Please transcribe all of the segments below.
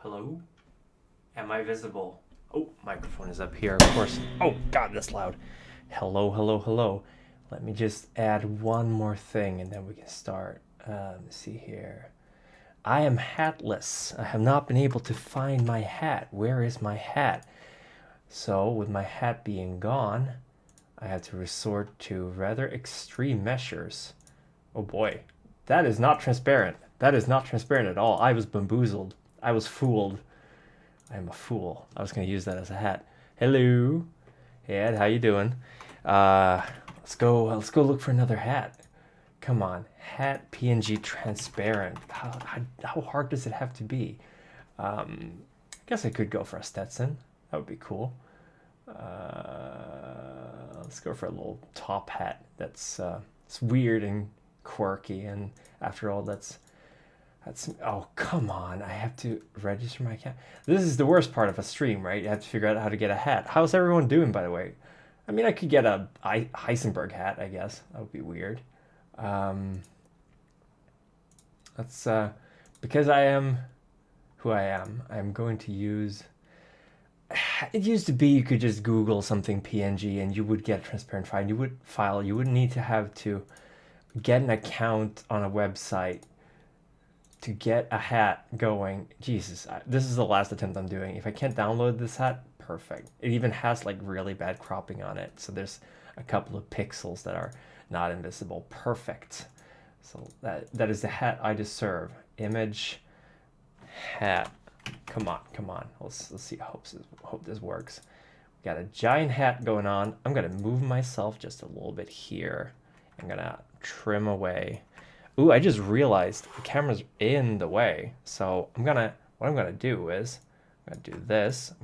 Hello? Am I visible? Oh, microphone is up here, of course. Oh, God, that's loud. Hello, hello, hello. Let me just add one more thing and then we can start. Let's see here. I am hatless. I have not been able to find my hat. Where is my hat? So, with my hat being gone, I had to resort to rather extreme measures. Oh boy, that is not transparent. That is not transparent at all. I was bamboozled. I was fooled. I am a fool. I was going to use that as a hat. Hello. Hey Ed, how you doing? Uh, let's go. Let's go look for another hat. Come on, hat PNG transparent. How hard does it have to be? I guess I could go for a Stetson. That would be cool. Let's go for a little top hat. That's it's weird and quirky, and after all, that's oh, come on. I have to register my account. This is the worst part of a stream, right? You have to figure out how to get a hat. How's everyone doing, by the way? I mean, I could get a Heisenberg hat, I guess. That would be weird. That's because I am who I am. I'm going to use. It used to be you could just Google something PNG and you would get a transparent file. You wouldn't need to have to get an account on a website to get a hat going. Jesus, this is the last attempt I'm doing. If I can't download this hat, perfect. It even has like really bad cropping on it, so there's a couple of pixels that are not invisible. Perfect. So that is the hat I deserve. Image hat. Come on. Let's see. Hope this works. We got a giant hat going on. I'm gonna move myself just a little bit here. I'm gonna trim away. Ooh, I just realized the camera's in the way. So what I'm gonna do is I'm gonna do this.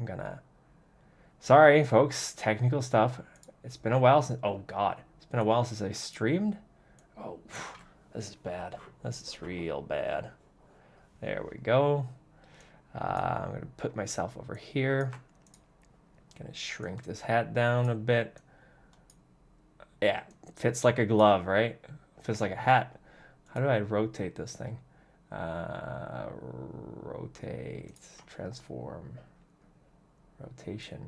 Sorry folks, technical stuff. It's been a while since, oh God, it's been a while since I streamed. Oh, this is bad. This is real bad. There we go. I'm gonna put myself over here. Gonna shrink this hat down a bit. Yeah, fits like a glove, right? Fits like a hat. How do I rotate this thing? Rotate, transform, rotation.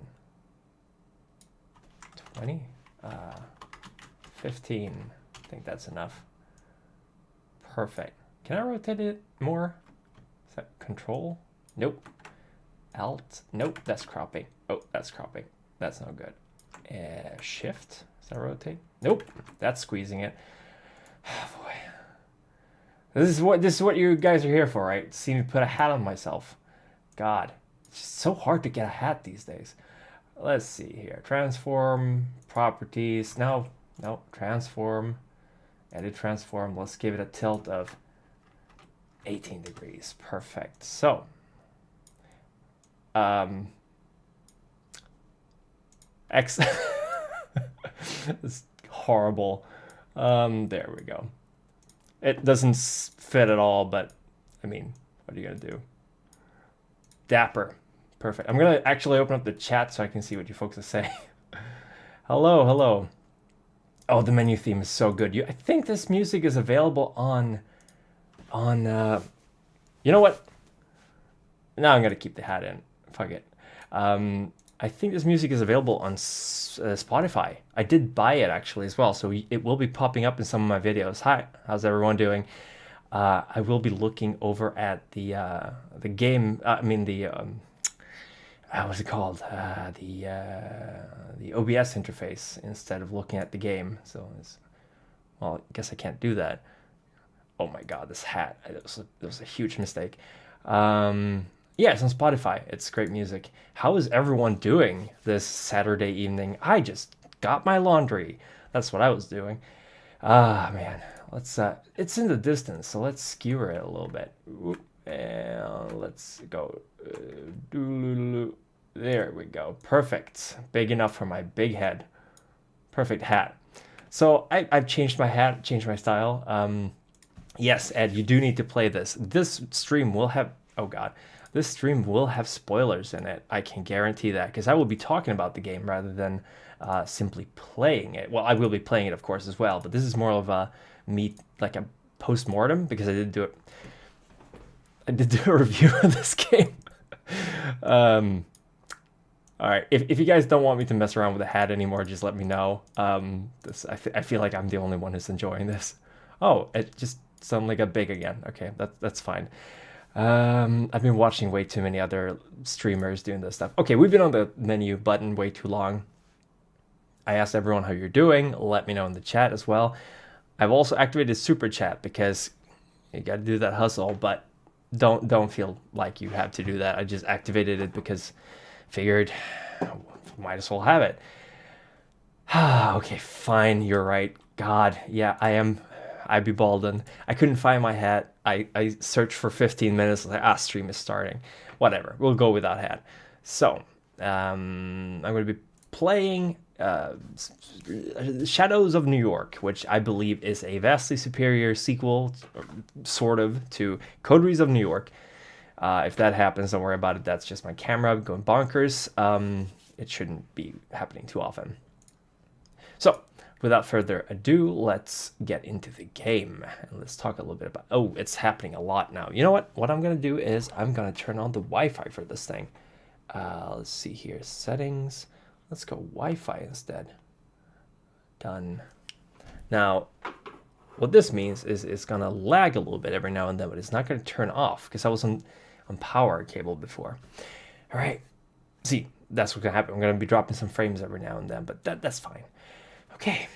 20, 15. I think that's enough. Perfect. Can I rotate it more? Is that control? Nope. Alt? Nope, that's cropping. Oh, that's cropping. That's no good. Shift? Does that rotate? Nope, that's squeezing it. Oh, boy. This is what you guys are here for, right? See me put a hat on myself. God, it's just so hard to get a hat these days. Let's see here. Transform, properties. No, transform. Edit transform. Let's give it a tilt of 18 degrees. Perfect. So, X. It's horrible. There we go. It doesn't fit at all, but I mean, what are you gonna do? Dapper. Perfect. I'm gonna actually open up the chat so I can see what you folks are saying. Hello. Oh, the menu theme is so good. I think this music is available on you know what? Now I'm gonna keep the hat in. Fuck it. I think this music is available on Spotify. I did buy it actually as well, so it will be popping up in some of my videos. Hi, how's everyone doing? I will be looking over at the game. What's it called? The OBS interface instead of looking at the game. So well, I guess I can't do that. Oh my God, this hat! That was a huge mistake. Yeah, it's on Spotify. It's great music. How is everyone doing this Saturday evening? I just got my laundry. That's what I was doing. Ah, man. Let's it's in the distance, so let's skewer it a little bit. And let's go. There we go. Perfect. Big enough for my big head. Perfect hat. So I've changed my hat, changed my style. Yes, Ed, you do need to play this. This stream will have, oh God. This stream will have spoilers in it. I can guarantee that because I will be talking about the game rather than simply playing it. Well, I will be playing it, of course, as well. But this is more of a like a post-mortem because I did do a review of this game. um, all right. If you guys don't want me to mess around with the hat anymore, just let me know. I feel like I'm the only one who's enjoying this. Oh, it just suddenly got big again. Okay, that's fine. I've been watching way too many other streamers doing this stuff. Okay, we've been on the menu button way too long. I asked everyone how you're doing. Let me know in the chat as well. I've also activated super chat because you got to do that hustle, but don't feel like you have to do that. I just activated it because figured might as well have it. Okay, fine, you're right. God, yeah, I'd be balden. I couldn't find my hat. I searched for 15 minutes. Like, stream is starting. Whatever, we'll go without hat. So, I'm going to be playing Shadows of New York, which I believe is a vastly superior sequel, sort of, to Coteries of New York. If that happens, don't worry about it. That's just my camera going bonkers. It shouldn't be happening too often. So, without further ado, let's get into the game. And let's talk a little bit about... Oh, it's happening a lot now. You know what? What I'm going to do is I'm going to turn on the Wi-Fi for this thing. Let's see here. Settings. Let's go Wi-Fi instead. Done. Now, what this means is it's going to lag a little bit every now and then, but it's not going to turn off because I was on power cable before. All right. See, that's what's going to happen. I'm going to be dropping some frames every now and then, but that's fine. Okay.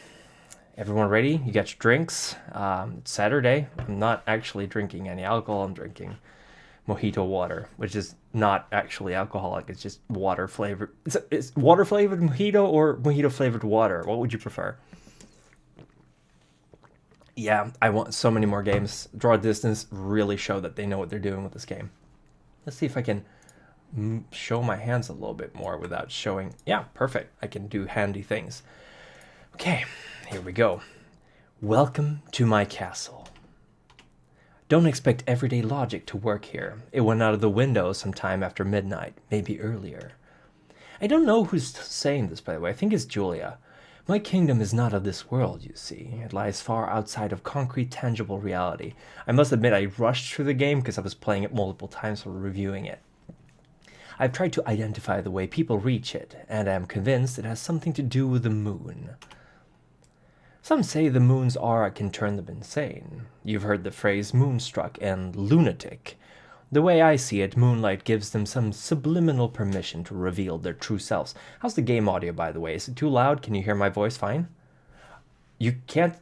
Everyone ready? You got your drinks. It's Saturday. I'm not actually drinking any alcohol. I'm drinking mojito water, which is not actually alcoholic. It's just water flavored. It's water flavored mojito or mojito flavored water. What would you prefer? Yeah, I want so many more games. Draw Distance really show that they know what they're doing with this game. Let's see if I can show my hands a little bit more without showing. Yeah, perfect. I can do handy things. Okay, here we go. Welcome to my castle. Don't expect everyday logic to work here. It went out of the window sometime after midnight, maybe earlier. I don't know who's saying this, by the way. I think it's Julia. My kingdom is not of this world, you see. It lies far outside of concrete, tangible reality. I must admit I rushed through the game because I was playing it multiple times while reviewing it. I've tried to identify the way people reach it, and I am convinced it has something to do with the moon. Some say the moon's aura can turn them insane. You've heard the phrase moonstruck and lunatic. The way I see it, moonlight gives them some subliminal permission to reveal their true selves. How's the game audio, by the way? Is it too loud? Can you hear my voice fine? You can't...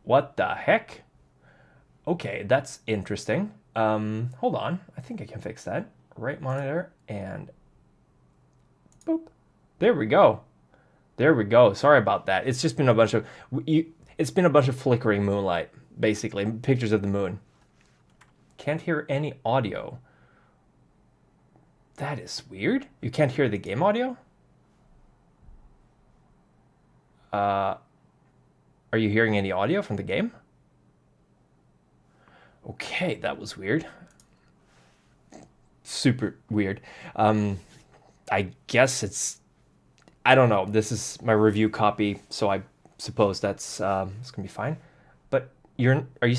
What the heck? Okay, that's interesting. Hold on. I think I can fix that. Right monitor and... Boop. There we go. There we go. Sorry about that. It's just been a bunch of... It's been a bunch of flickering moonlight, basically. Pictures of the moon. Can't hear any audio. That is weird. You can't hear the game audio? Are you hearing any audio from the game? Okay, that was weird. Super weird. I guess it's... I don't know. This is my review copy, so I suppose that's it's gonna be fine. But are you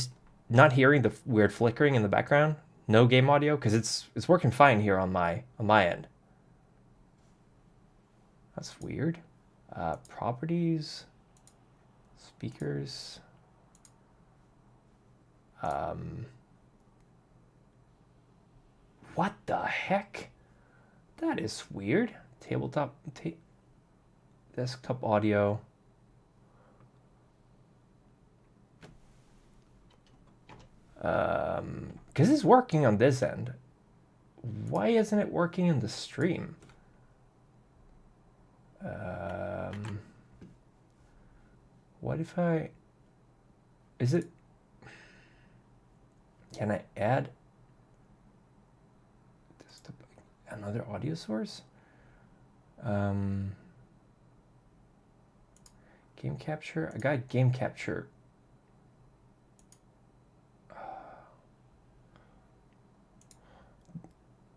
not hearing the weird flickering in the background? No game audio, because it's working fine here on my end. That's weird. Properties, speakers. What the heck? That is weird. Tabletop. Desktop audio. Because it's working on this end. Why isn't it working in the stream? What if I... Is it... Can I add another audio source? Game capture. I got game capture.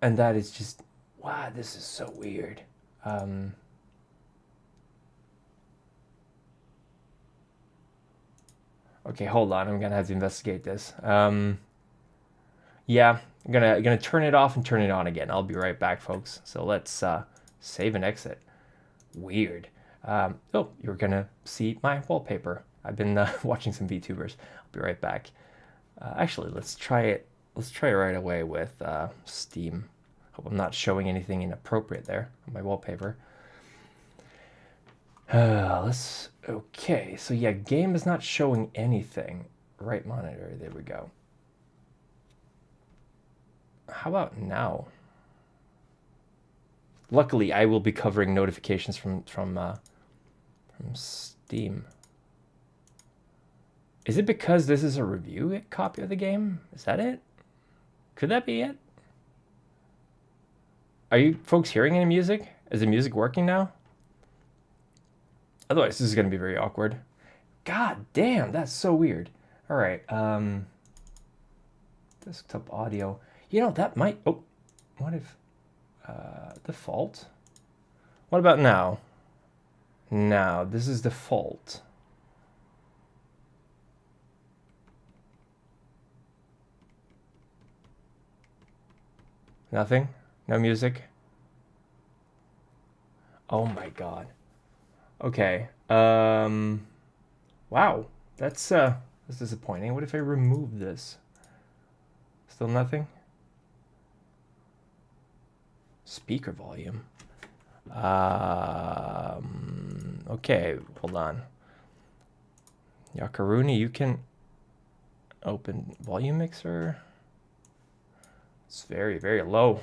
And that is just, wow, this is so weird. Okay, hold on. I'm gonna have to investigate this. Yeah, I'm gonna turn it off and turn it on again. I'll be right back, folks. So let's save and exit. Weird. Oh, you're gonna see my wallpaper. I've been watching some VTubers. I'll be right back. Actually, let's try it. Let's try it right away with Steam. Hope I'm not showing anything inappropriate there on my wallpaper. Okay, so yeah, game is not showing anything. Right monitor, there we go. How about now? Luckily, I will be covering notifications from Steam. Is it because this is a review copy of the game? Is that it? Could that be it? Are you folks hearing any music? Is the music working now? Otherwise, this is going to be very awkward. God damn, that's so weird. All right, desktop audio. You know, that might... Oh, what if... default? What about now? Now, this is default. Nothing? No music? Oh my god. Okay. Wow. That's disappointing. What if I remove this? Still nothing? Speaker volume. Okay, hold on. Yakaruni, you can open volume mixer. It's very, very low.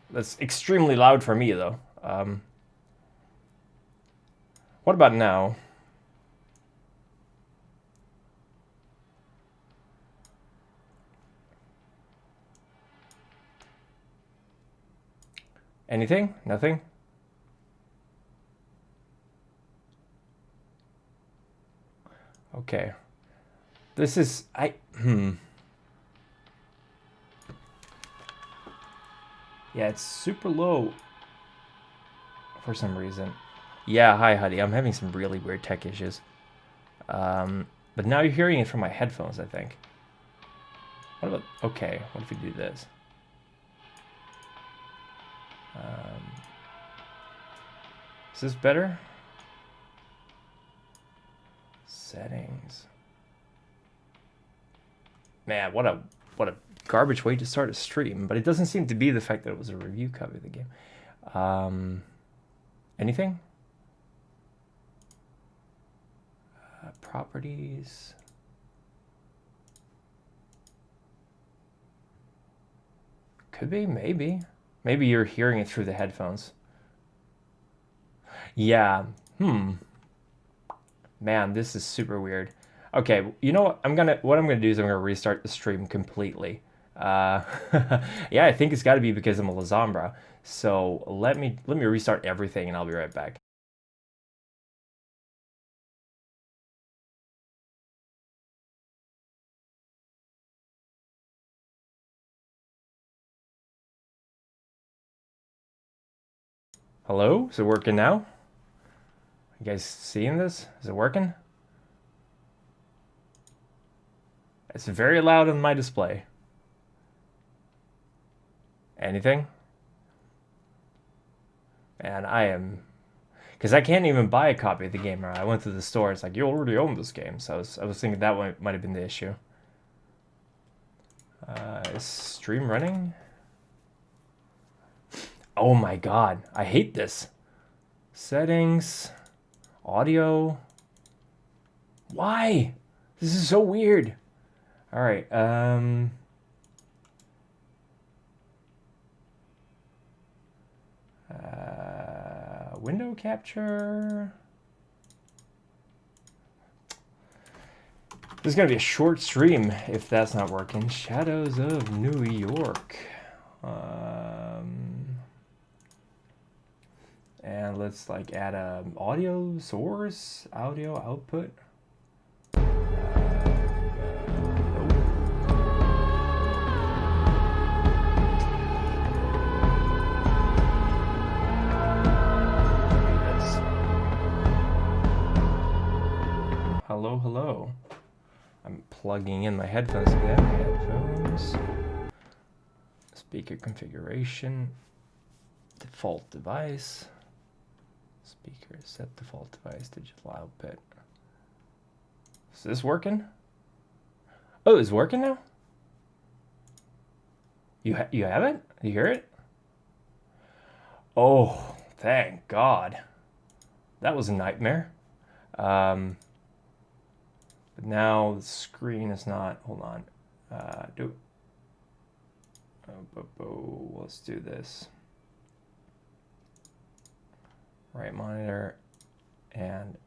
That's extremely loud for me, though. What about now? Anything? Nothing? Okay. This is... Yeah, it's super low for some reason. Yeah, hi, Huddy. I'm having some really weird tech issues. But now you're hearing it from my headphones, I think. What about... Okay, what if we do this? Is this better? Settings. Man, what a garbage way to start a stream. But it doesn't seem to be the fact that it was a review copy of the game. Anything? Properties. Could be, maybe. Maybe you're hearing it through the headphones. Yeah. Man, this is super weird. Okay, you know what? What I'm gonna do is I'm gonna restart the stream completely. Yeah, I think it's got to be because I'm a Lazombra. So let me restart everything, and I'll be right back. Hello? Is it working now? You guys seeing this? Is it working? It's very loud on my display. Anything? And I am... Because I can't even buy a copy of the game. I went to the store. It's like, you already own this game. So I was thinking that one might have been the issue. Is stream running? Oh my god. I hate this. Settings. Audio. Why? This is so weird. All right. Window capture. This is gonna be a short stream if that's not working. Shadows of New York. And let's like add a audio source, audio output. Hello, hello. I'm plugging in my headphones again. Headphones. Speaker configuration. Default device. Speaker set default device digital output. Is this working? Oh, it's working now? You have it? You hear it? Oh, thank God. That was a nightmare. But now the screen is not. Hold on. Let's do this. Right monitor and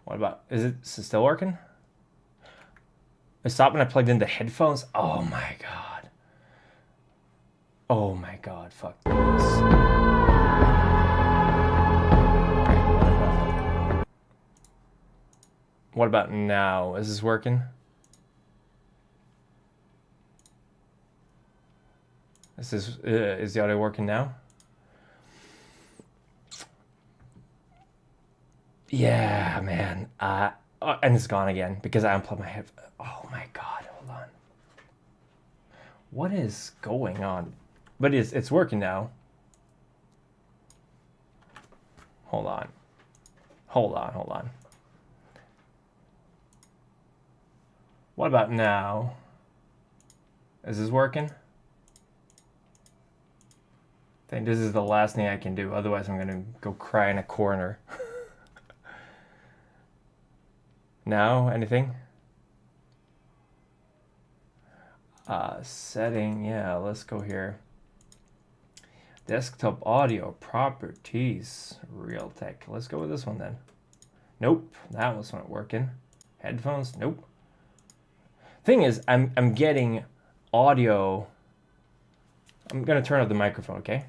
what about, is it still working? It stopped when I plugged in the headphones. Oh my God. Oh my God, fuck this. What about now? Is this working? Is the audio working now? Yeah, man. And it's gone again because I unplugged my headphones. Oh my God, hold on. What is going on? But it's working now. Hold on. Hold on. What about now? Is this working? I think this is the last thing I can do. Otherwise, I'm going to go cry in a corner. Now, anything? Setting, yeah, let's go here. Desktop audio properties, Realtek. Let's go with this one then. Nope, that was not working. Headphones, nope. Thing is, I'm getting audio. I'm gonna turn off the microphone, okay?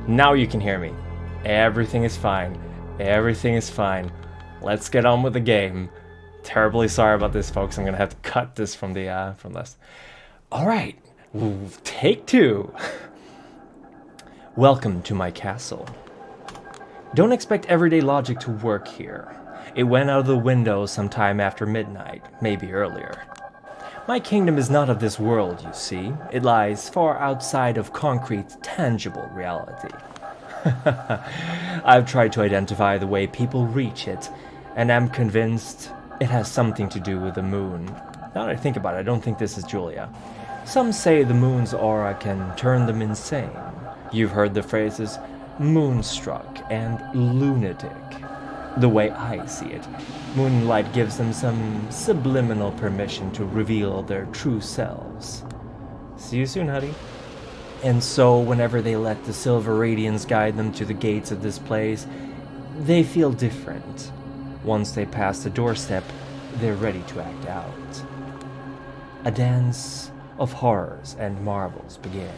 Now you can hear me. Everything is fine. Everything is fine. Let's get on with the game. Terribly sorry about this, folks. I'm gonna have to cut this from the from this. All right, take two. Welcome to my castle. Don't expect everyday logic to work here. It went out of the window sometime after midnight, maybe earlier. My kingdom is not of this world, you see. It lies far outside of concrete, tangible reality. I've tried to identify the way people reach it, and am convinced it has something to do with the moon. Now that I think about it, I don't think this is Julia. Some say the moon's aura can turn them insane. You've heard the phrases moonstruck and lunatic. The way I see it, moonlight gives them some subliminal permission to reveal their true selves. See you soon, honey. And so, whenever they let the silver radiance guide them to the gates of this place, they feel different. Once they pass the doorstep, they're ready to act out. A dance of horrors and marvels begin.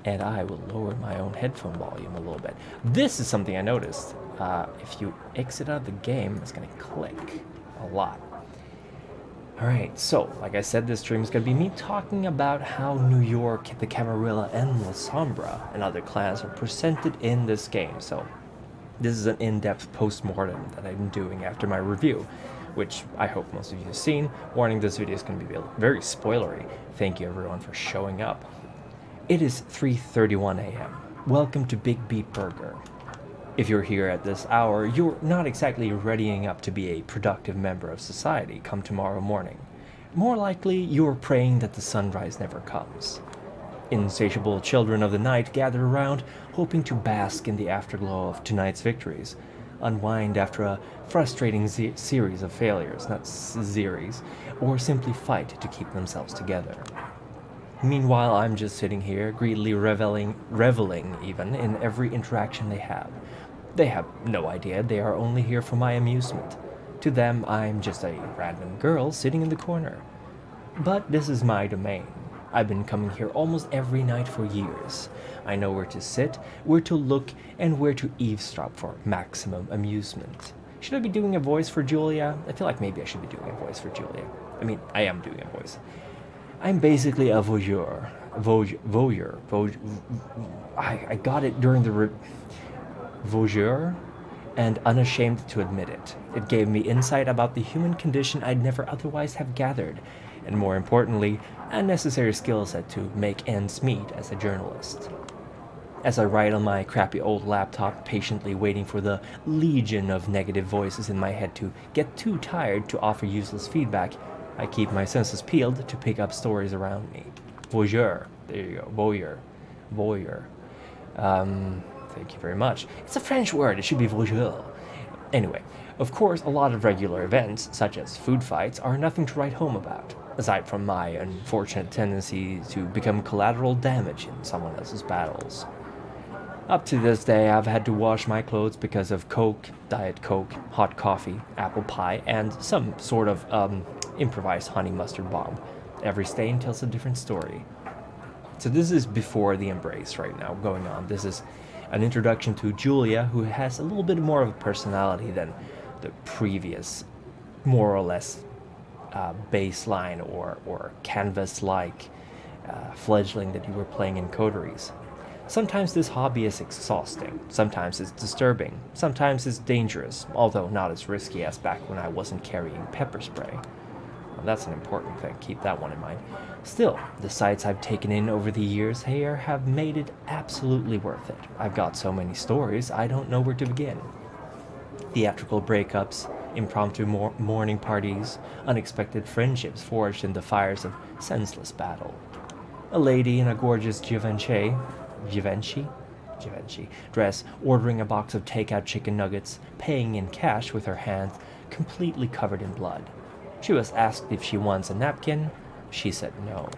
And I will lower my own headphone volume a little bit. This is something I noticed. If you exit out of the game, it's going to click a lot. Alright, so, like I said, this stream is going to be me talking about how New York, the Camarilla, and La Sombra, and other clans are presented in this game. So, this is an in-depth post-mortem that I'm doing after my review, which I hope most of you have seen. Warning, this video is going to be very spoilery. Thank you everyone for showing up. It is 3:31 a.m. Welcome to Big Beat Burger. If you're here at this hour, you're not exactly readying up to be a productive member of society come tomorrow morning. More likely, you're praying that the sunrise never comes. Insatiable children of the night gather around, hoping to bask in the afterglow of tonight's victories, unwind after a frustrating series of failures, not series, or simply fight to keep themselves together. Meanwhile, I'm just sitting here, greedily reveling even in every interaction they have. They have no idea they are only here for my amusement. To them, I'm just a random girl sitting in the corner. But this is my domain. I've been coming here almost every night for years. I know where to sit, where to look, and where to eavesdrop for maximum amusement. Should I be doing a voice for Julia? I feel like maybe I should be doing a voice for Julia. I mean, I am doing a voice. I'm basically a voyeur. I got it during the voyeur, and unashamed to admit it. It gave me insight about the human condition I'd never otherwise have gathered, and more importantly, a necessary skill set to make ends meet as a journalist. As I write on my crappy old laptop, patiently waiting for the legion of negative voices in my head to get too tired to offer useless feedback, I keep my senses peeled to pick up stories around me. Voyeur. There you go. Voyeur. Voyeur. Thank you very much. It's a French word. It should be voyeur. Anyway, of course, a lot of regular events, such as food fights, are nothing to write home about, aside from my unfortunate tendency to become collateral damage in someone else's battles. Up to this day, I've had to wash my clothes because of Coke, Diet Coke, hot coffee, apple pie, and some sort of improvised honey mustard bomb. Every stain tells a different story. So this is before the embrace right now going on. This is an introduction to Julia, who has a little bit more of a personality than the previous, more or less baseline or canvas-like fledgling that you were playing in coteries. Sometimes this hobby is exhausting, sometimes it's disturbing, sometimes it's dangerous, although not as risky as back when I wasn't carrying pepper spray. Well, that's an important thing, keep that one in mind. Still, the sights I've taken in over the years here have made it absolutely worth it. I've got so many stories, I don't know where to begin. Theatrical breakups, impromptu morning parties, unexpected friendships forged in the fires of senseless battle. A lady in a gorgeous Givenchy dress, ordering a box of takeout chicken nuggets, paying in cash with her hands completely covered in blood. She was asked if she wants a napkin. She said no.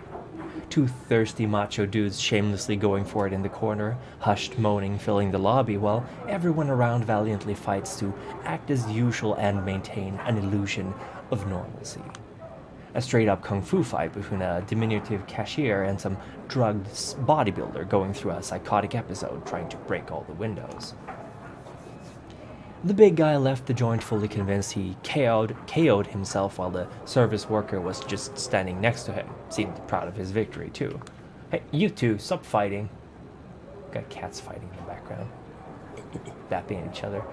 Two thirsty macho dudes shamelessly going for it in the corner, hushed moaning filling the lobby while everyone around valiantly fights to act as usual and maintain an illusion of normalcy. A straight-up kung fu fight between a diminutive cashier and some drugged bodybuilder going through a psychotic episode trying to break all the windows. The big guy left the joint fully convinced he KO'd himself while the service worker was just standing next to him. Seemed proud of his victory, too. Hey, you two, stop fighting. Got cats fighting in the background. Dapping each other.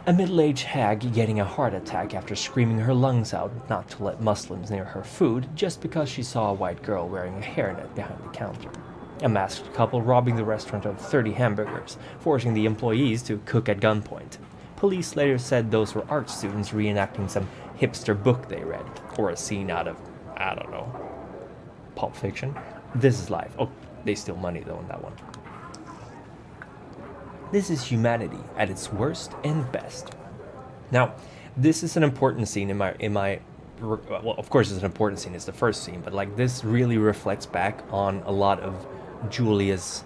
A middle-aged hag getting a heart attack after screaming her lungs out not to let Muslims near her food just because she saw a white girl wearing a hairnet behind the counter. A masked couple robbing the restaurant of 30 hamburgers, forcing the employees to cook at gunpoint. Police later said those were art students reenacting some hipster book they read, or a scene out of, I don't know, Pulp Fiction. This is life. Oh, they steal money though in that one. This is humanity at its worst and best. Now, this is an important scene in my well, of course it's an important scene, it's the first scene, but like this really reflects back on a lot of Julia's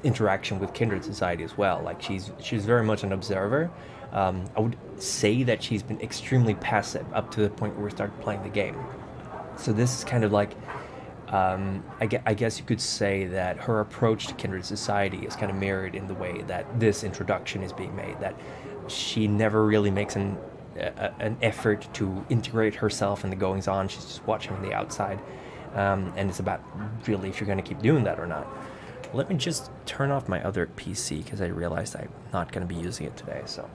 interaction with Kindred Society as well. Like she's very much an observer. I would say that she's been extremely passive up to the point where we started playing the game. So this is kind of like, I guess you could say that her approach to Kindred Society is kind of mirrored in the way that this introduction is being made, that she never really makes an effort to integrate herself in the goings-on. She's just watching from the outside, and it's about really if you're going to keep doing that or not. Let me just turn off my other PC because I realized I'm not going to be using it today, so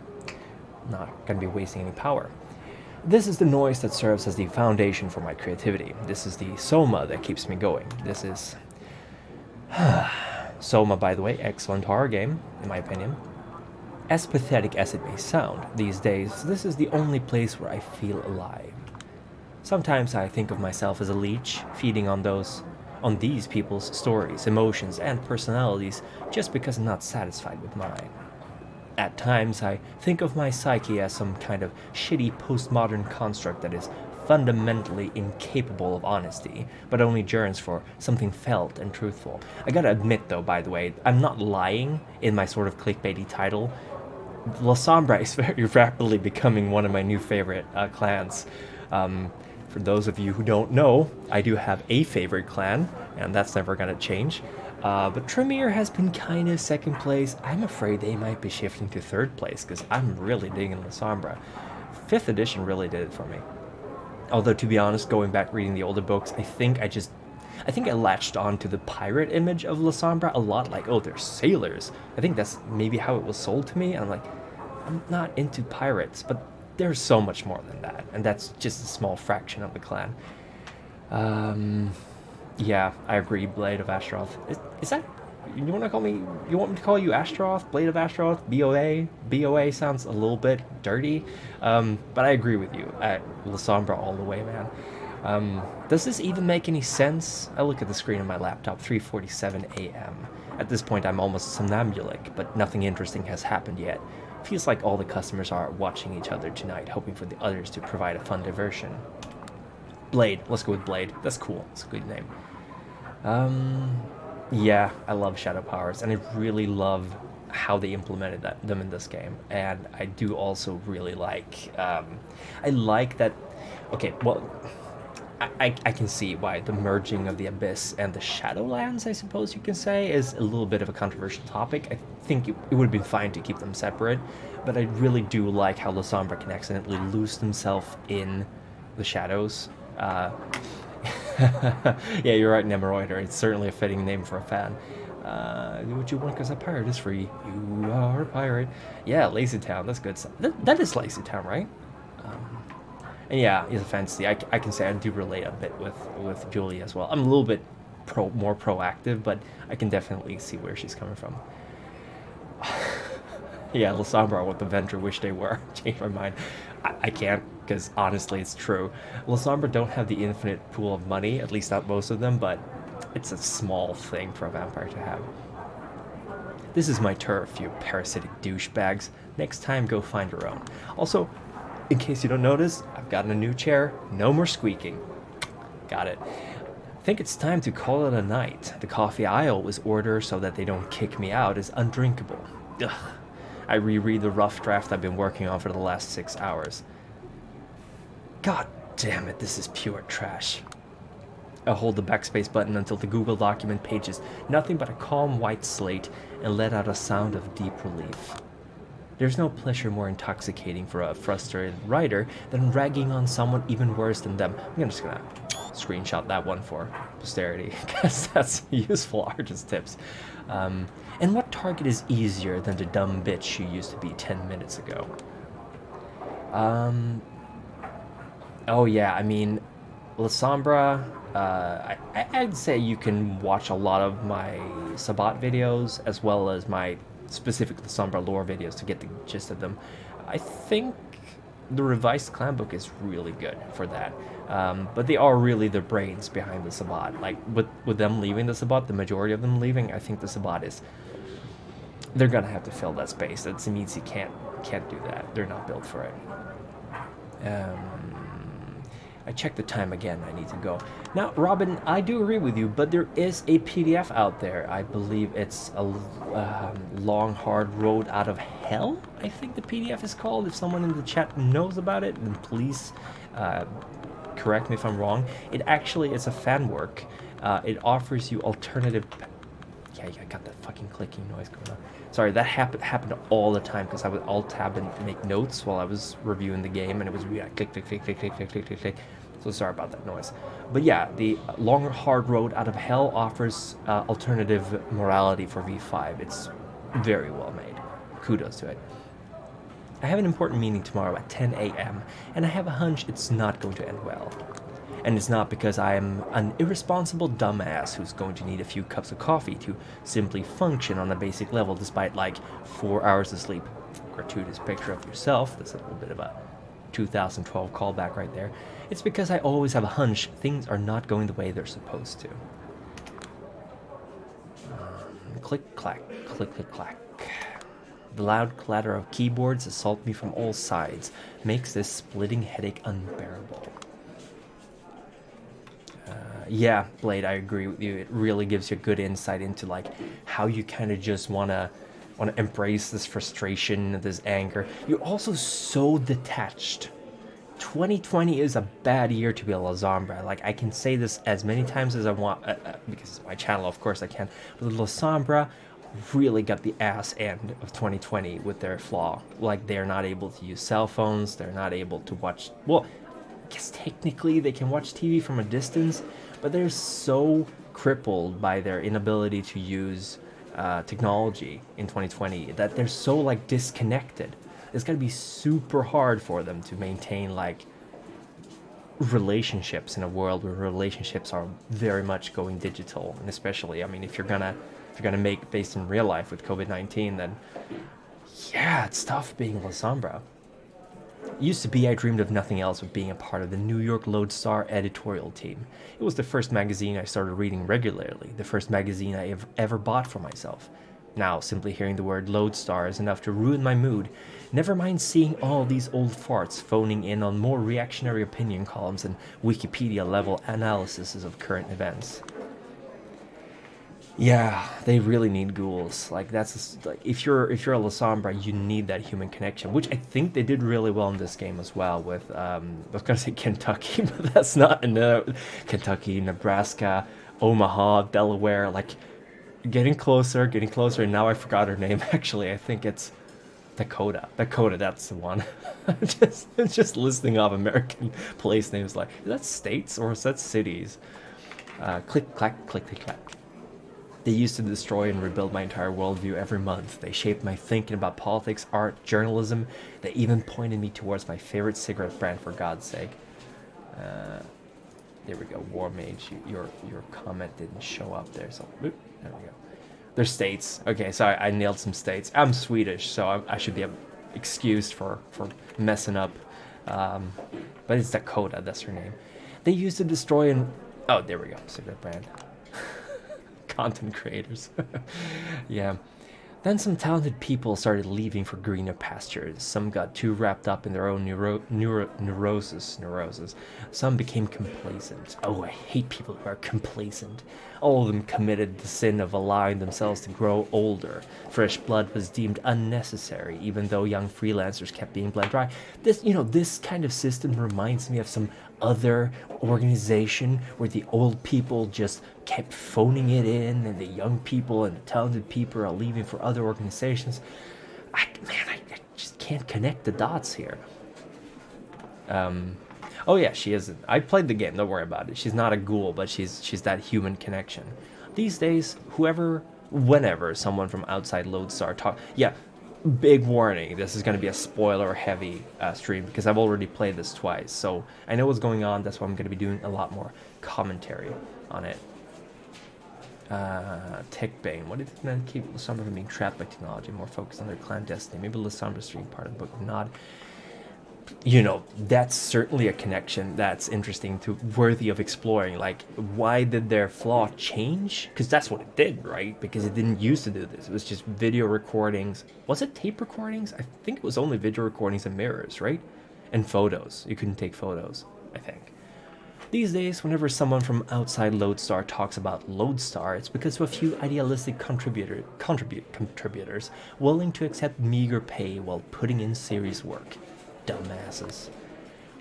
I'm not going to be wasting any power. This is the noise that serves as the foundation for my creativity. This is the soma that keeps me going. This is... Soma, by the way, excellent horror game, in my opinion. As pathetic as it may sound, these days, this is the only place where I feel alive. Sometimes I think of myself as a leech, feeding on these people's stories, emotions, and personalities just because I'm not satisfied with mine. At times, I think of my psyche as some kind of shitty postmodern construct that is fundamentally incapable of honesty, but only yearns for something felt and truthful. I gotta admit, though, by the way, I'm not lying in my sort of clickbaity title. La Sombra is very rapidly becoming one of my new favorite clans. For those of you who don't know, I do have a favorite clan, and that's never gonna change. But Tremere has been kind of second place. I'm afraid they might be shifting to third place because I'm really digging La Sombra. 5th edition really did it for me. Although, to be honest, going back reading the older books, I think I latched on to the pirate image of La Sombra a lot. Like, oh, they're sailors. I think that's maybe how it was sold to me. And I'm like, I'm not into pirates, but there's so much more than that. And that's just a small fraction of the clan. Yeah, I agree. Blade of Astaroth. Is that you want me to call you Astaroth? Blade of Astaroth? BOA? BOA sounds a little bit dirty. But I agree with you. La Sombra all the way, man. Does this even make any sense? I look at the screen on my laptop, 3:47 a.m. At this point, I'm almost somnambulic, but nothing interesting has happened yet. Feels like all the customers are watching each other tonight, hoping for the others to provide a fun diversion. Blade. Let's go with Blade. That's cool. It's a good name. Yeah, I love shadow powers, and I really love how they implemented them in this game. And I do also really like, I like that, okay, well, I can see why the merging of the Abyss and the Shadowlands, I suppose you can say, is a little bit of a controversial topic. I think it would have been fine to keep them separate, but I really do like how La Sombra can accidentally lose himself in the shadows. Yeah, you're right, Nemeroider. It's certainly a fitting name for a fan. Do what you want because a pirate is free. You are a pirate. Yeah, Lazy Town. That's good. That is Lazy Town, right? And yeah, he's a fancy. I can say I do relate a bit with Julie as well. I'm a little bit more proactive, but I can definitely see where she's coming from. Yeah, La Sombra, what the Venture wish they were. Change my mind. I can't, because honestly, it's true. La Sombra don't have the infinite pool of money, at least not most of them, but it's a small thing for a vampire to have. This is my turf, you parasitic douchebags. Next time, go find your own. Also, in case you don't notice, I've gotten a new chair. No more squeaking. Got it. I think it's time to call it a night. The coffee I always order so that they don't kick me out is undrinkable. Ugh. I reread the rough draft I've been working on for the last 6 hours. God damn it, this is pure trash. I'll hold the backspace button until the Google document page is nothing but a calm white slate and let out a sound of deep relief. There's no pleasure more intoxicating for a frustrated writer than ragging on someone even worse than them. I'm just gonna screenshot that one for posterity, because that's useful artist tips. And what target is easier than the dumb bitch you used to be 10 minutes ago? Oh yeah, I mean, La Sombra, I'd say you can watch a lot of my Sabbat videos as well as my specific La Sombra lore videos to get the gist of them. I think the revised clan book is really good for that. But they are really the brains behind the Sabbat. Like, with them leaving the Sabbat, the majority of them leaving, I think the Sabbat is... They're gonna have to fill that space. That means you can't do that. They're not built for it. I checked the time again. I need to go. Now, Robin, I do agree with you, but there is a PDF out there. I believe it's a Long Hard Road Out of Hell, I think the PDF is called. If someone in the chat knows about it, then please correct me if I'm wrong. It actually is a fan work. It offers you alternative... Yeah, I got that fucking clicking noise going on. Sorry, that happened all the time because I would alt-tab and make notes while I was reviewing the game, and it was really click, click, click, click, click, click, click, click, click. So sorry about that noise. But yeah, the Long Hard Road Out of Hell offers alternative morality for V5. It's very well made. Kudos to it. I have an important meeting tomorrow at 10 a.m., and I have a hunch it's not going to end well. And it's not because I am an irresponsible dumbass who's going to need a few cups of coffee to simply function on a basic level despite like 4 hours of sleep. gratuitous picture of yourself. That's a little bit of a 2012 callback right there. It's because I always have a hunch things are not going the way they're supposed to. Click, clack, click, click, clack. The loud clatter of keyboards assault me from all sides, makes this splitting headache unbearable. Yeah, Blade, I agree with you. It really gives you a good insight into like how you kind of just wanna embrace this frustration, this anger. You're also so detached. 2020 is a bad year to be a La Sombra. Like, I can say this as many times as I want, because it's my channel, of course I can. But the La Sombra really got the ass end of 2020 with their flaw. Like, they're not able to use cell phones, they're not able to watch, well, I guess technically they can watch TV from a distance, but they're so crippled by their inability to use technology in 2020 that they're so like disconnected. It's gonna be super hard for them to maintain like relationships in a world where relationships are very much going digital. And especially, I mean, if you're gonna make based in real life with COVID-19, then yeah, it's tough being La Sombra. Used to be I dreamed of nothing else but being a part of the New York Lodestar editorial team. It was the first magazine I started reading regularly, the first magazine I ever bought for myself. Now, simply hearing the word Lodestar is enough to ruin my mood. Never mind seeing all these old farts phoning in on more reactionary opinion columns and Wikipedia-level analyses of current events. Yeah, they really need ghouls. Like, that's like if you're a La Sombra, you need that human connection, which I think they did really well in this game as well. With I was gonna say Kentucky, but that's not Kentucky, Nebraska, Omaha, Delaware. Like, getting closer, and now I forgot her name. Actually, I think it's Dakota. Dakota, that's the one. just listing off American place names. Like, is that states or is that cities? Click, clack, click, click, clack. They used to destroy and rebuild my entire worldview every month. They shaped my thinking about politics, art, journalism. They even pointed me towards my favorite cigarette brand, for God's sake. There we go, War Mage. Your comment didn't show up there, so there we go. They're states. Okay, so I nailed some states. I'm Swedish, so I should be excused for messing up. But it's Dakota, that's her name. They used to destroy and... Oh, there we go, cigarette brand. Content creators. Yeah. Then some talented people started leaving for greener pastures. Some got too wrapped up in their own neurosis. Some became complacent. Oh, I hate people who are complacent. All of them committed the sin of allowing themselves to grow older. Fresh blood was deemed unnecessary, even though young freelancers kept being bled dry. This kind of system reminds me of some other organization where the old people just kept phoning it in and the young people and the talented people are leaving for other organizations. I just can't connect the dots here. Oh yeah, she isn't. I played the game, don't worry about it. She's not a ghoul, but she's that human connection. These days, whenever someone from outside Lodestar big warning, this is going to be a spoiler-heavy stream because I've already played this twice, so I know what's going on. That's why I'm going to be doing a lot more commentary on it. Techbane. What if men keep La Sombra from being trapped by technology, more focused on their clan destiny? Maybe La Sombra stream part of the book of Nod. That's certainly a connection that's interesting worthy of exploring. Like, why did their flaw change? Because that's what it did, right? Because it didn't used to do this. It was just video recordings. Was it tape recordings? I think it was only video recordings and mirrors, right? And photos. You couldn't take photos, I think. These days, whenever someone from outside Lodestar talks about Lodestar, it's because of a few idealistic contributors willing to accept meager pay while putting in serious work. Dumbasses.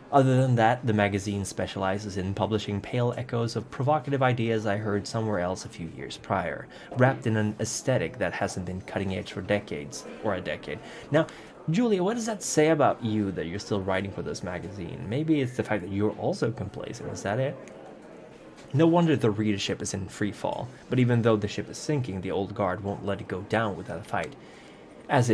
Other than that, the magazine specializes in publishing pale echoes of provocative ideas I heard somewhere else a few years prior, wrapped in an aesthetic that hasn't been cutting edge for decades, or a decade. Now, Julia, what does that say about you that you're still writing for this magazine? Maybe it's the fact that you're also complacent, is that it? No wonder the readership is in free fall, but even though the ship is sinking, the old guard won't let it go down without a fight. As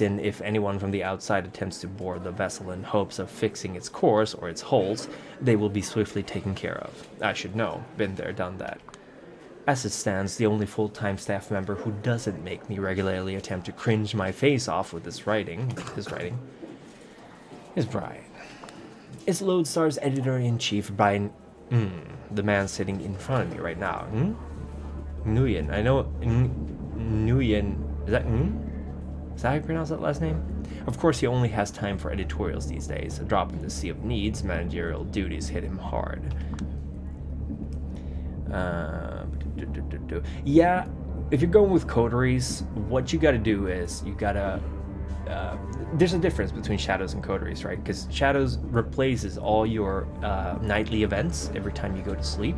in, if anyone from the outside attempts to board the vessel in hopes of fixing its course or its holes, they will be swiftly taken care of. I should know. Been there, done that. As it stands, the only full-time staff member who doesn't make me regularly attempt to cringe my face off with his writing, is Brian. It's Lodestar's editor-in-chief, Brian, the man sitting in front of me right now. Nguyen. I know Nguyen. Is that how you pronounce that last name? Of course, he only has time for editorials these days. A drop in the sea of needs, managerial duties hit him hard. Yeah, if you're going with coteries, what you gotta do is you gotta... there's a difference between Shadows and coteries, right? Because Shadows replaces all your nightly events every time you go to sleep.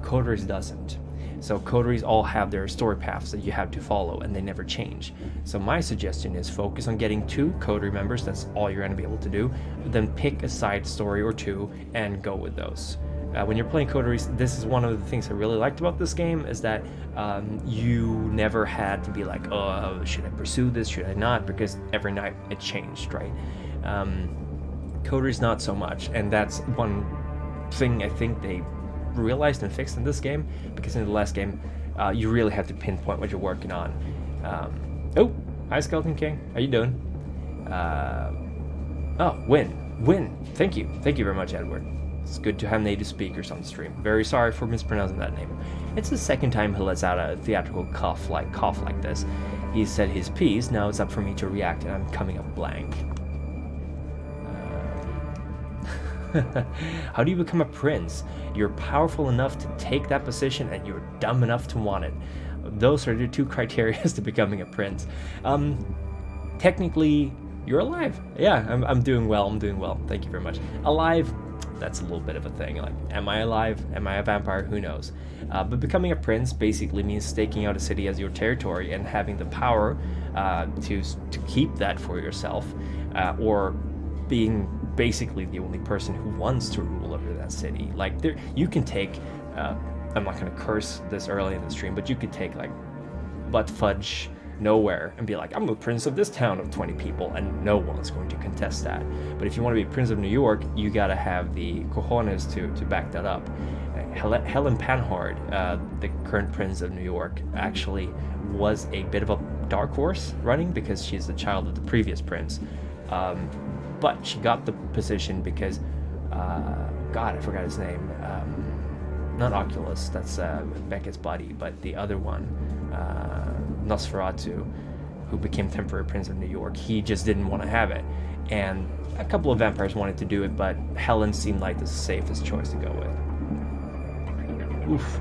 Coteries doesn't. So coteries all have their story paths that you have to follow, and they never change. So my suggestion is focus on getting 2 coterie members. That's all you're going to be able to do. Then pick a side story or 2 and go with those. When you're playing coteries, this is one of the things I really liked about this game, is that you never had to be like, oh, should I pursue this, should I not? Because every night it changed, right? Coteries not so much, and that's one thing I think they realized and fixed in this game, because in the last game you really have to pinpoint what you're working on. Oh, hi Skeleton King, how you doing? Oh, Win, thank you very much, Edward. It's good to have native speakers on the stream. Very sorry for mispronouncing that name. It's the second time he lets out a theatrical cough like this. He said his piece, now it's up for me to react, and I'm coming up blank. How do you become a prince? You're powerful enough to take that position, and you're dumb enough to want it. Those are the 2 criteria to becoming a prince. Technically, you're alive. Yeah, I'm doing well. Thank you very much. Alive, that's a little bit of a thing. Like, am I alive? Am I a vampire? Who knows? But becoming a prince basically means staking out a city as your territory and having the power to keep that for yourself, or being basically the only person who wants to rule over that city. Like, there, you can take, I'm not going to curse this early in the stream, but you could take like butt fudge nowhere and be like, I'm a prince of this town of 20 people, and no one's going to contest that. But if you want to be prince of New York, you gotta have the cojones to back that up. Helen Panhard, the current prince of New York, actually was a bit of a dark horse running, because she's the child of the previous prince. But she got the position because, God, I forgot his name. Not Oculus, that's Beckett's buddy, but the other one, Nosferatu, who became temporary prince of New York. He just didn't want to have it. And a couple of vampires wanted to do it, but Helen seemed like the safest choice to go with. Oof.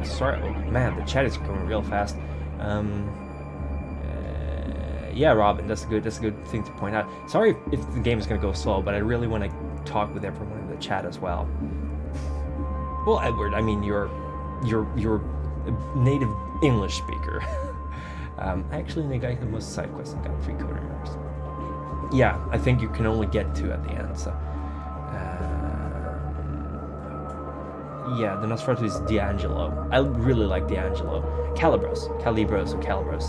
Sorry. Oh, man, the chat is going real fast. Yeah, Robin, that's a good thing to point out. Sorry if the game is going to go slow, but I really want to talk with everyone in the chat as well. Well, Edward, I mean, you're a native English speaker. I actually negated the most side quests and got 3 coder errors. Yeah, I think you can only get 2 at the end, so... yeah, the Nosferatu is D'Angelo. I really like D'Angelo. Calibros,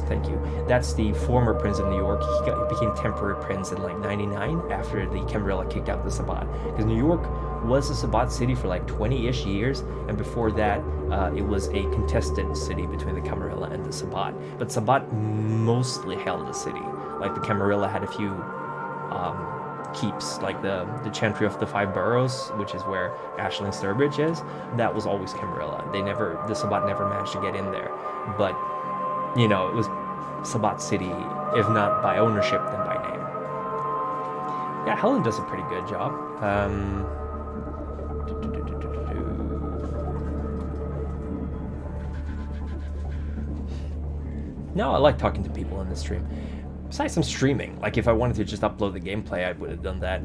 thank you. That's the former Prince of New York. He became temporary prince in like 99 after the Camarilla kicked out the Sabbat. Because New York was a Sabbat city for like 20-ish years, and before that, it was a contested city between the Camarilla and the Sabbat. But Sabbat mostly held the city. Like the Camarilla had a few keeps, like the Chantry of the Five Boroughs, which is where Ashland Sturbridge is. That was always Camarilla. The Sabbat never managed to get in there. But, you know, it was Sabbat City, if not by ownership, then by name. Yeah, Helen does a pretty good job. No, I like talking to people in the stream. Besides some streaming, like if I wanted to just upload the gameplay, I would have done that.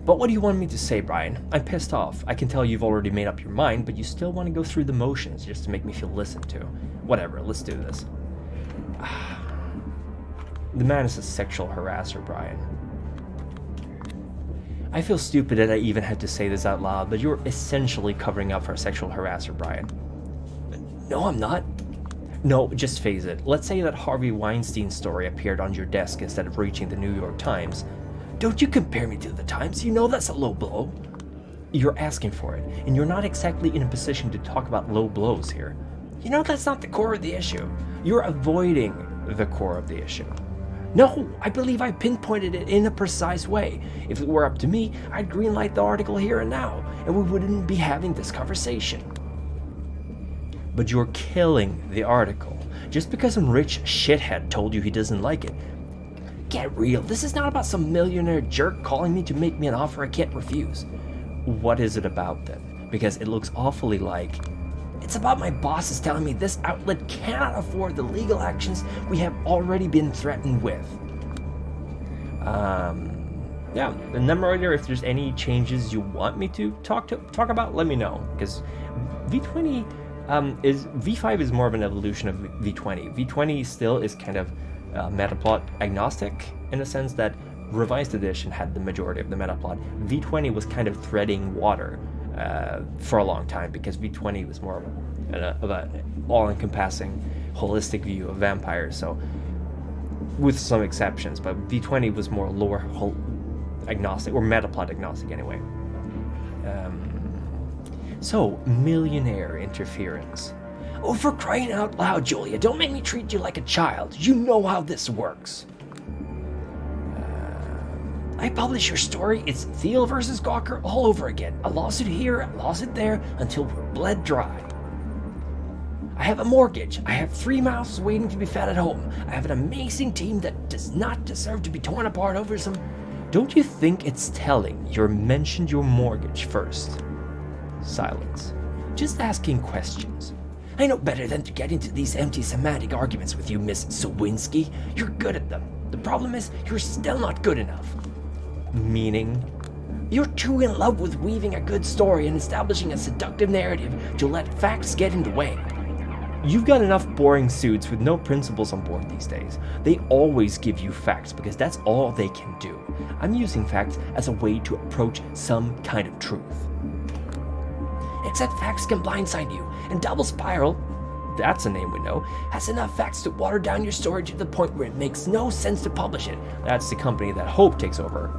But what do you want me to say, Brian? I'm pissed off. I can tell you've already made up your mind, but you still want to go through the motions just to make me feel listened to. Whatever, let's do this. The man is a sexual harasser, Brian. I feel stupid that I even had to say this out loud, but you're essentially covering up for a sexual harasser, Brian. No, I'm not. No, just face it. Let's say that Harvey Weinstein's story appeared on your desk instead of reaching the New York Times. Don't you compare me to the Times. You know that's a low blow. You're asking for it, and you're not exactly in a position to talk about low blows here. You know that's not the core of the issue. You're avoiding the core of the issue. No, I believe I pinpointed it in a precise way. If it were up to me, I'd greenlight the article here and now, and we wouldn't be having this conversation. But you're killing the article. Just because some rich shithead told you he doesn't like it. Get real, this is not about some millionaire jerk calling me to make me an offer I can't refuse. What is it about then? Because it looks awfully like it's about my bosses telling me this outlet cannot afford the legal actions we have already been threatened with. Yeah, and then later, if there's any changes you want me to talk about, let me know. Because V20 V5 is more of an evolution of V20. V20 still is kind of metaplot agnostic in the sense that Revised Edition had the majority of the metaplot. V20 was kind of treading water for a long time because V20 was more of an all-encompassing, holistic view of vampires. So, with some exceptions, but V20 was more lore agnostic, or metaplot agnostic anyway. So, millionaire interference. Oh, for crying out loud, Julia, don't make me treat you like a child. You know how this works. I publish your story, it's Thiel versus Gawker all over again. A lawsuit here, a lawsuit there, until we're bled dry. I have a mortgage. I have 3 mouths waiting to be fed at home. I have an amazing team that does not deserve to be torn apart over some... Don't you think it's telling you mentioned your mortgage first? Silence. Just asking questions. I know better than to get into these empty semantic arguments with you, Miss Sawinski. You're good at them. The problem is, you're still not good enough. Meaning? You're too in love with weaving a good story and establishing a seductive narrative to let facts get in the way. You've got enough boring suits with no principles on board these days. They always give you facts because that's all they can do. I'm using facts as a way to approach some kind of truth. Except facts can blindside you, and Double Spiral, that's a name we know, has enough facts to water down your story to the point where it makes no sense to publish it. That's the company that Hope takes over.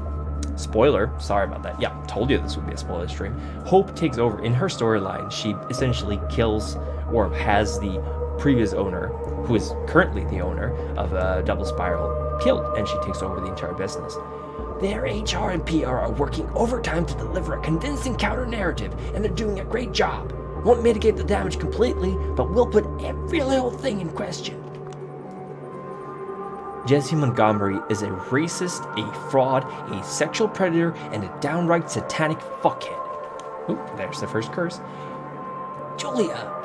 Spoiler, sorry about that. Yeah, told you this would be a spoiler stream. Hope takes over in her storyline. She essentially kills or has the previous owner, who is currently the owner of Double Spiral, killed, and she takes over the entire business. Their HR and PR are working overtime to deliver a convincing counter-narrative, and they're doing a great job. Won't mitigate the damage completely, but will put every little thing in question. Jesse Montgomery is a racist, a fraud, a sexual predator, and a downright satanic fuckhead. Oop, there's the first curse. Julia,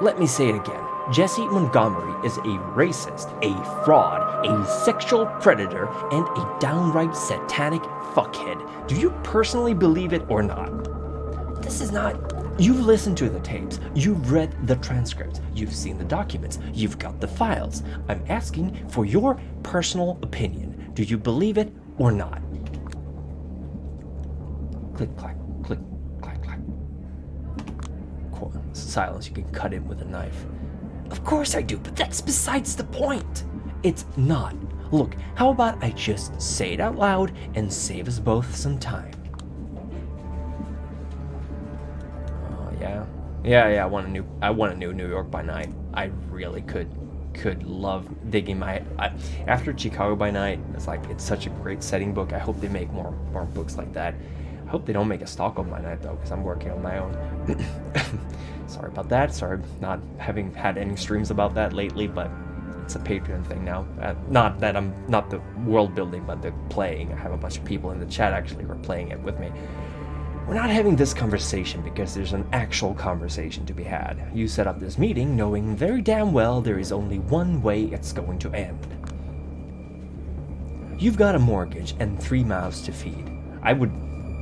let me say it again. Jesse Montgomery is a racist, a fraud, a sexual predator, and a downright satanic fuckhead. Do you personally believe it or not? This is not... You've listened to the tapes, you've read the transcripts, you've seen the documents, you've got the files. I'm asking for your personal opinion. Do you believe it or not? Click, clack, click, clack, clack. Silence, you can cut him with a knife. Of course I do, but that's besides the point. It's not. Look, how about I just say it out loud and save us both some time? Yeah. I want a new New York by Night. I really could love digging after Chicago by Night. It's such a great setting book. I hope they make more books like that. I hope they don't make a Stockholm by Night though, because I'm working on my own. Sorry about that. Sorry not having had any streams about that lately, but it's a Patreon thing now. Not that I'm not the world building, but the playing. I have a bunch of people in the chat actually who are playing it with me. We're not having this conversation because there's an actual conversation to be had. You set up this meeting knowing very damn well there is only one way it's going to end. You've got a mortgage and 3 mouths to feed. I would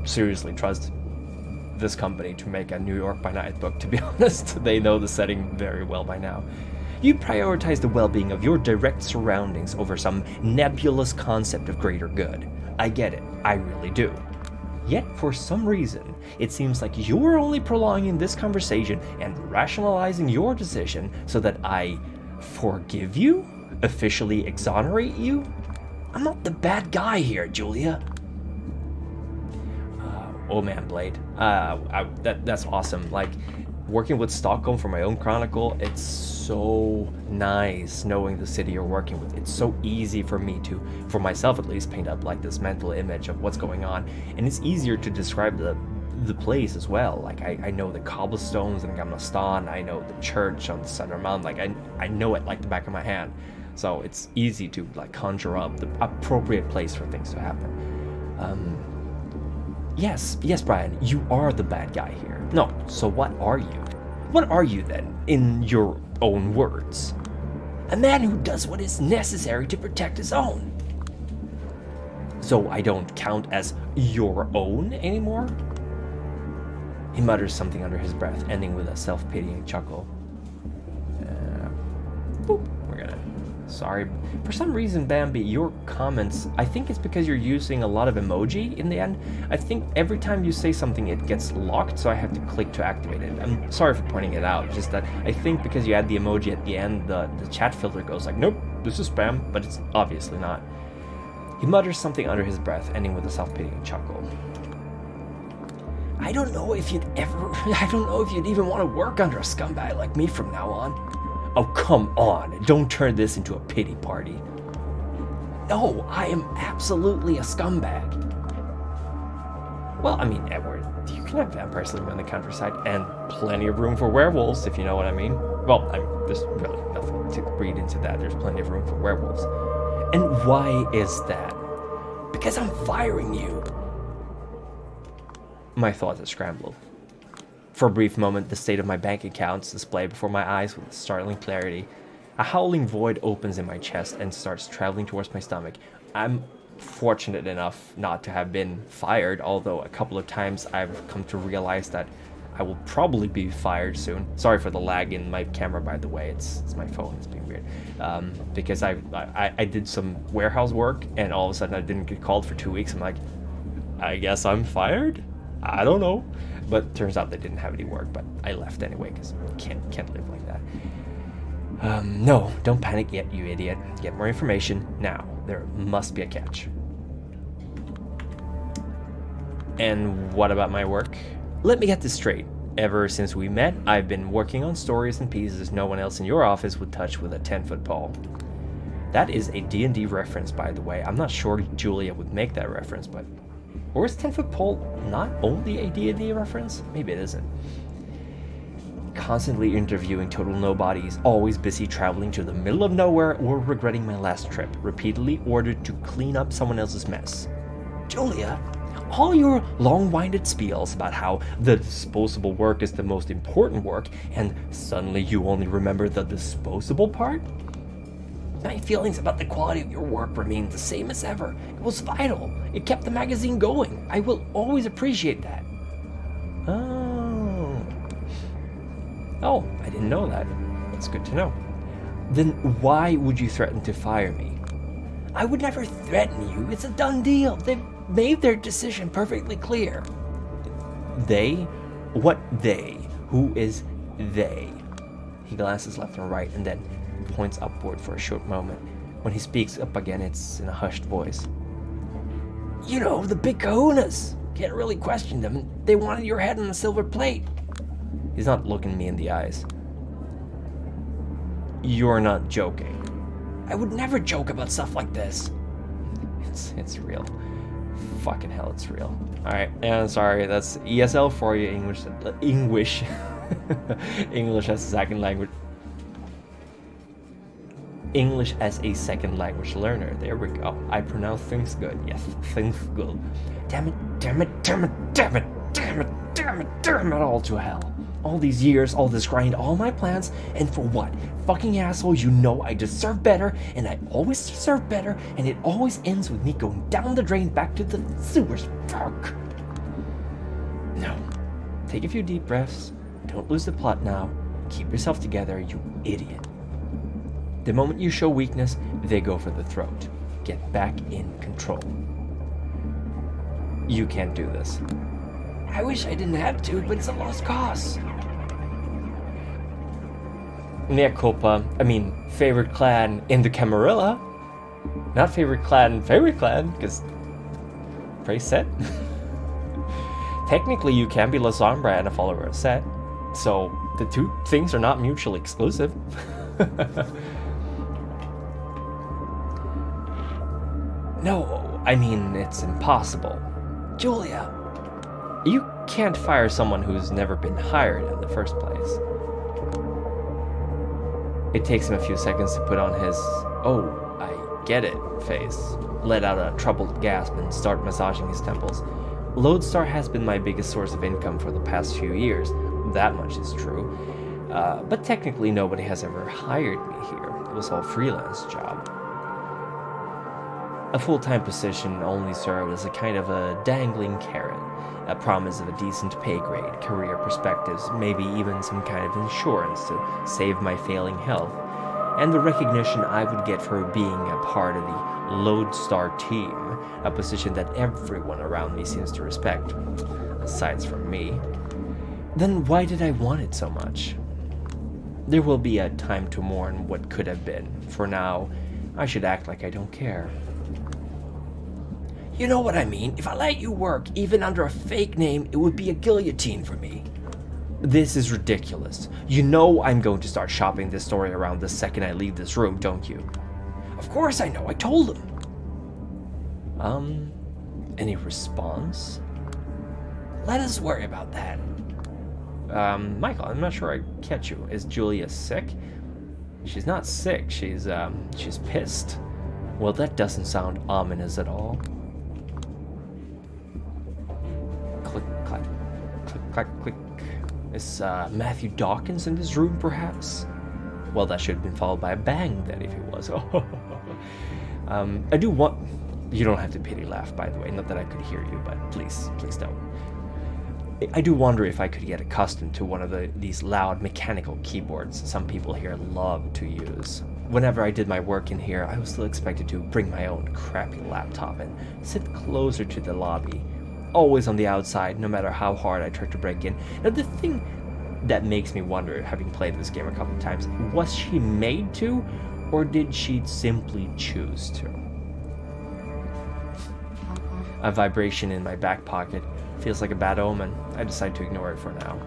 seriously trust this company to make a New York by Night book, to be honest. They know the setting very well by now. You prioritize the well-being of your direct surroundings over some nebulous concept of greater good. I get it. I really do. Yet, for some reason, it seems like you're only prolonging this conversation and rationalizing your decision so that I forgive you? Officially exonerate you? I'm not the bad guy here, Julia. Oh man, Blade. That's awesome. Like, working with Stockholm for my own chronicle, it's so nice knowing the city you're working with. It's so easy for me to, for myself at least, paint up like this mental image of what's going on, and it's easier to describe the place as well. Like, I know the cobblestones in Gamla Stan, I know the church on the Southern Mountain, like I know it like the back of my hand. So it's easy to like conjure up the appropriate place for things to happen. Yes, Brian, you are the bad guy here. No, so what are you? What are you then, in your own words? A man who does what is necessary to protect his own. So I don't count as your own anymore? He mutters something under his breath, ending with a self-pitying chuckle. Boop. We're gonna... Sorry. For some reason, Bambi, your comments, I think it's because you're using a lot of emoji in the end. I think every time you say something, it gets locked, so I have to click to activate it. I'm sorry for pointing it out, just that I think because you add the emoji at the end, the chat filter goes like, nope, this is spam, but it's obviously not. He mutters something under his breath, ending with a self-pitying chuckle. I don't know if you'd even want to work under a scumbag like me from now on. Oh, come on, don't turn this into a pity party. No, I am absolutely a scumbag. Well, I mean, Edward, you can have vampires living on the countryside, and plenty of room for werewolves, if you know what I mean. Well, there's really nothing to read into that. There's plenty of room for werewolves. And why is that? Because I'm firing you. My thoughts are scrambled. For a brief moment, the state of my bank accounts displayed before my eyes with startling clarity. A howling void opens in my chest and starts traveling towards my stomach. I'm fortunate enough not to have been fired, although a couple of times I've come to realize that I will probably be fired soon. Sorry for the lag in my camera, by the way. It's my phone. It's being weird. Because I did some warehouse work, and all of a sudden I didn't get called for 2 weeks. I'm like, I guess I'm fired? I don't know. But turns out they didn't have any work, but I left anyway because can't live like that. No, don't panic yet, you idiot. Get more information now. There must be a catch. And what about my work? Let me get this straight. Ever since we met, I've been working on stories and pieces no one else in your office would touch with a 10-foot pole. That is a D&D reference, by the way. I'm not sure Julia would make that reference, but... Or is 10-foot pole not only a D&D reference? Maybe it isn't. Constantly interviewing total nobodies, always busy traveling to the middle of nowhere or regretting my last trip, repeatedly ordered to clean up someone else's mess. Julia, all your long-winded spiels about how the disposable work is the most important work, and suddenly you only remember the disposable part? My feelings about the quality of your work remain the same as ever. It was vital. It kept the magazine going. I will always appreciate that. Oh, I didn't know that. That's good to know. Then why would you threaten to fire me? I would never threaten you. It's a done deal. They've made their decision perfectly clear. They? What they? Who is they? He glances left and right and then points upward for a short moment. When he speaks up again, it's in a hushed voice. You know, the big kahunas. Can't really question them. They wanted your head on a silver plate. He's not looking me in the eyes. You're not joking. I would never joke about stuff like this. It's real. Fucking hell, it's real. Alright, and sorry, that's ESL for you, English. English as a second language. English as a second language learner. There we go. I pronounce things good. Yes, things good. Damn it, all to hell. All these years, all this grind, all my plans, and for what? Fucking asshole, you know I deserve better, and I always deserve better, and it always ends with me going down the drain back to the sewers. Fuck. No. Take a few deep breaths. Don't lose the plot now. Keep yourself together, you idiot. The moment you show weakness, they go for the throat. Get back in control. You can't do this. I wish I didn't have to, but it's a lost cause. Mea culpa. I mean, favorite clan in the Camarilla. Not favorite clan, because... Pray set. Technically, you can be La Sombra and a follower of Set, so the two things are not mutually exclusive. No, I mean, it's impossible. Julia, you can't fire someone who's never been hired in the first place. It takes him a few seconds to put on his, "oh, I get it" face, let out a troubled gasp, and start massaging his temples. Lodestar has been my biggest source of income for the past few years. That much is true. But technically nobody has ever hired me here. It was all freelance job. A full-time position only served as a kind of a dangling carrot, a promise of a decent pay grade, career perspectives, maybe even some kind of insurance to save my failing health, and the recognition I would get for being a part of the Lodestar team, a position that everyone around me seems to respect, aside from me. Then why did I want it so much? There will be a time to mourn what could have been. For now, I should act like I don't care. You know what I mean? If I let you work, even under a fake name, it would be a guillotine for me. This is ridiculous. You know I'm going to start shopping this story around the second I leave this room, don't you? Of course I know, I told him. Any response? Let us worry about that. Michael, I'm not sure I catch you. Is Julia sick? She's not sick, she's pissed. Well, that doesn't sound ominous at all. Click, clack, click, clack, click. Is Matthew Dawkins in this room, perhaps? Well, that should have been followed by a bang, then, if it was. I do want... You don't have to pity laugh, by the way. Not that I could hear you, but please don't. I do wonder if I could get accustomed to one of these loud mechanical keyboards some people here love to use. Whenever I did my work in here, I was still expected to bring my own crappy laptop and sit closer to the lobby. Always on the outside, no matter how hard I tried to break in. Now, the thing that makes me wonder, having played this game a couple of times, was she made to, or did she simply choose to? A vibration in my back pocket feels like a bad omen. I decide to ignore it for now.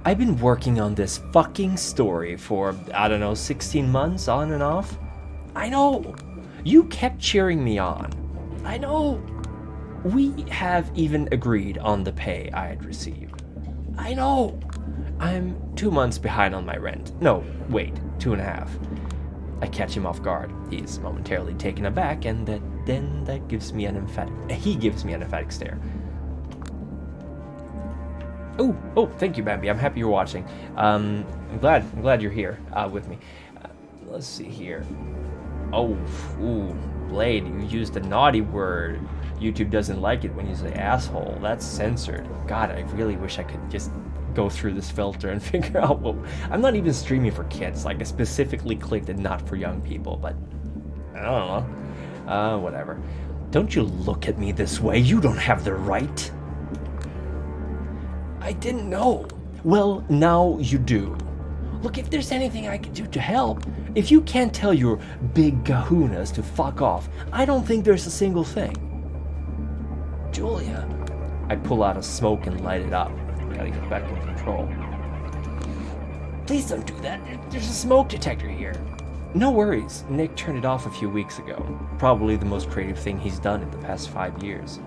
I've been working on this fucking story for, I don't know, 16 months on and off. I know. You kept cheering me on. I know. We have even agreed on the pay I had received. I know. I'm 2 months behind on my rent. No, wait, 2.5. I catch him off guard. He's momentarily taken aback, and then he gives me an emphatic stare. Oh, thank you, Bambi. I'm happy you're watching. I'm glad you're here with me. Let's see here. Blade, you used a naughty word. YouTube doesn't like it when you say asshole. That's censored. God, I really wish I could just go through this filter and figure out what... I'm not even streaming for kids. Like, I specifically clicked it not for young people, but I don't know. Whatever. Don't you look at me this way. You don't have the right. I didn't know. Well, now you do. Look, if there's anything I can do to help, if you can't tell your big kahunas to fuck off, I don't think there's a single thing. Julia. I pull out a smoke and light it up. Gotta get back in control. Please don't do that. There's a smoke detector here. No worries. Nick turned it off a few weeks ago. Probably the most creative thing he's done in the past 5 years.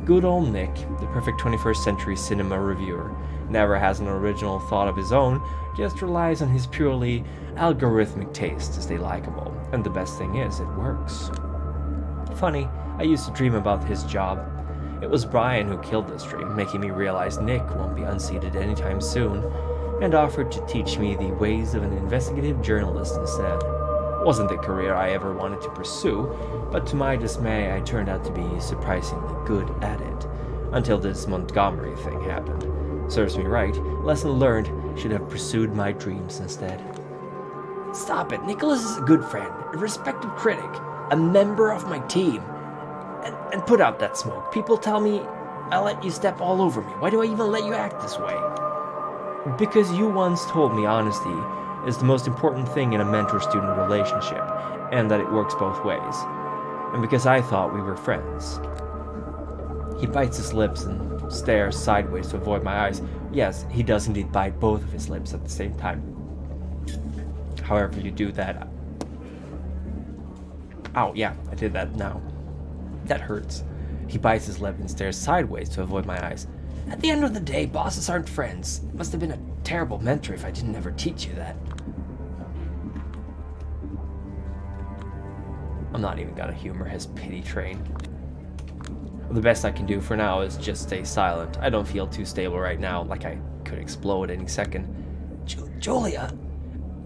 Good old Nick, the perfect 21st century cinema reviewer, never has an original thought of his own, just relies on his purely algorithmic taste to stay likable. And the best thing is, it works. Funny, I used to dream about his job. It was Brian who killed this dream, making me realize Nick won't be unseated anytime soon, and offered to teach me the ways of an investigative journalist instead. Wasn't the career I ever wanted to pursue, but to my dismay I turned out to be surprisingly good at it, until this Montgomery thing happened. Serves me right. Lesson learned. Should have pursued my dreams instead. Stop it. Nicholas is a good friend, a respected critic, a member of my team. And put out that smoke. People tell me I let you step all over me. Why do I even let you act this way? Because you once told me honesty is the most important thing in a mentor-student relationship, and that it works both ways. And because I thought we were friends. He bites his lips and stare sideways to avoid my eyes. Yes, he does indeed bite both of his lips at the same time. However you do that... Ow, yeah, I did that now. That hurts. He bites his lip and stares sideways to avoid my eyes. At the end of the day, bosses aren't friends. Must have been a terrible mentor if I didn't ever teach you that. I'm not even gonna humor his pity train. The best I can do for now is just stay silent. I don't feel too stable right now, like I could explode any second. Julia,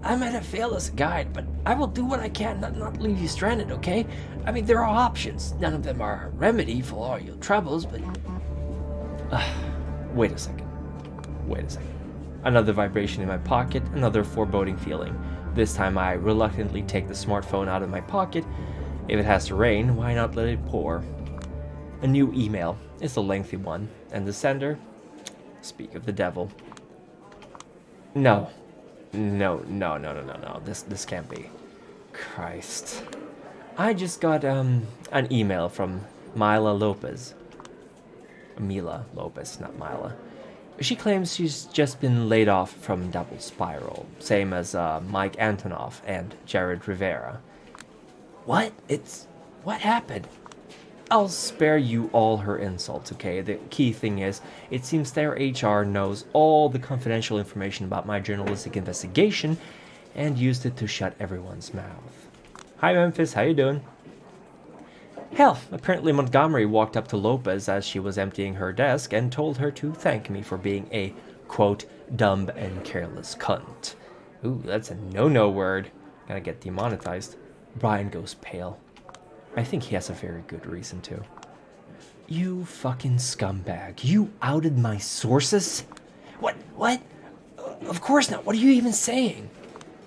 I might have failed as a guide, but I will do what I can not leave you stranded, okay? I mean, there are options. None of them are a remedy for all your troubles, but... Wait a second. Another vibration in my pocket, another foreboding feeling. This time I reluctantly take the smartphone out of my pocket. If it has to rain, why not let it pour? A new email. It's a lengthy one. And the sender? Speak of the devil. No. This can't be. Christ. I just got an email from Mila Lopez. Mila Lopez, not Mila. She claims she's just been laid off from Double Spiral, same as Mike Antonoff and Jared Rivera. What happened? I'll spare you all her insults, okay? The key thing is, it seems their HR knows all the confidential information about my journalistic investigation and used it to shut everyone's mouth. Hi Memphis, how you doing? Hell, apparently Montgomery walked up to Lopez as she was emptying her desk and told her to thank me for being a, quote, dumb and careless cunt. Ooh, that's a no-no word. Gonna get demonetized. Brian goes pale. I think he has a very good reason to. You fucking scumbag. You outed my sources? What? Of course not. What are you even saying?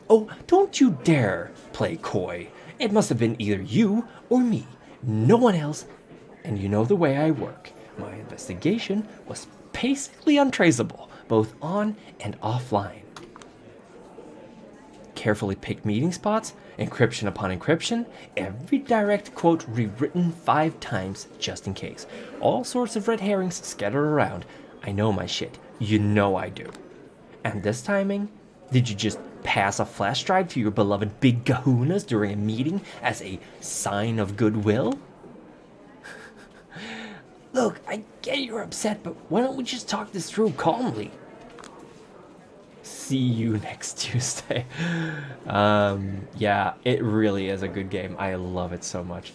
Oh, don't you dare play coy. It must have been either you or me. No one else, and you know the way I work. My investigation was basically untraceable, both on and offline. Carefully picked meeting spots, encryption upon encryption, every direct quote rewritten 5 times just in case. All sorts of red herrings scattered around. I know my shit. You know I do. And this timing? Did you just pass a flash drive to your beloved big kahunas during a meeting as a sign of goodwill? Look, I get you're upset, but why don't we just talk this through calmly? See you next Tuesday. Yeah, it really is a good game. I love it so much.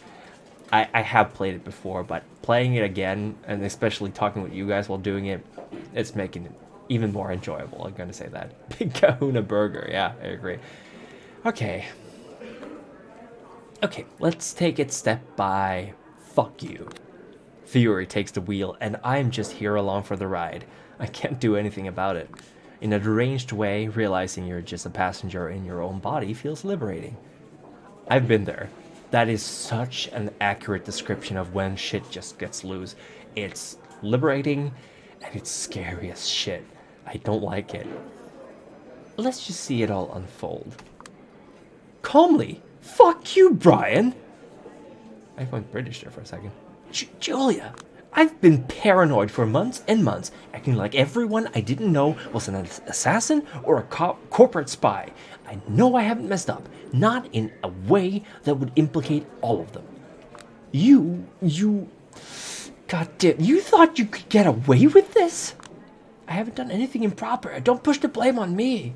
I have played it before, but playing it again, and especially talking with you guys while doing it, it's making it even more enjoyable. I'm gonna say that. Big Kahuna Burger. Yeah, I agree. Okay, let's take it step by fuck you. Fury takes the wheel, and I'm just here along for the ride. I can't do anything about it. In a deranged way, realizing you're just a passenger in your own body feels liberating. I've been there. That is such an accurate description of when shit just gets loose. It's liberating, and it's scary as shit. I don't like it. Let's just see it all unfold. Calmly? Fuck you, Brian! I went British there for a second. Julia, I've been paranoid for months and months, acting like everyone I didn't know was an assassin or a corporate spy. I know I haven't messed up, not in a way that would implicate all of them. You... God damn, you thought you could get away with this? I haven't done anything improper. Don't push the blame on me.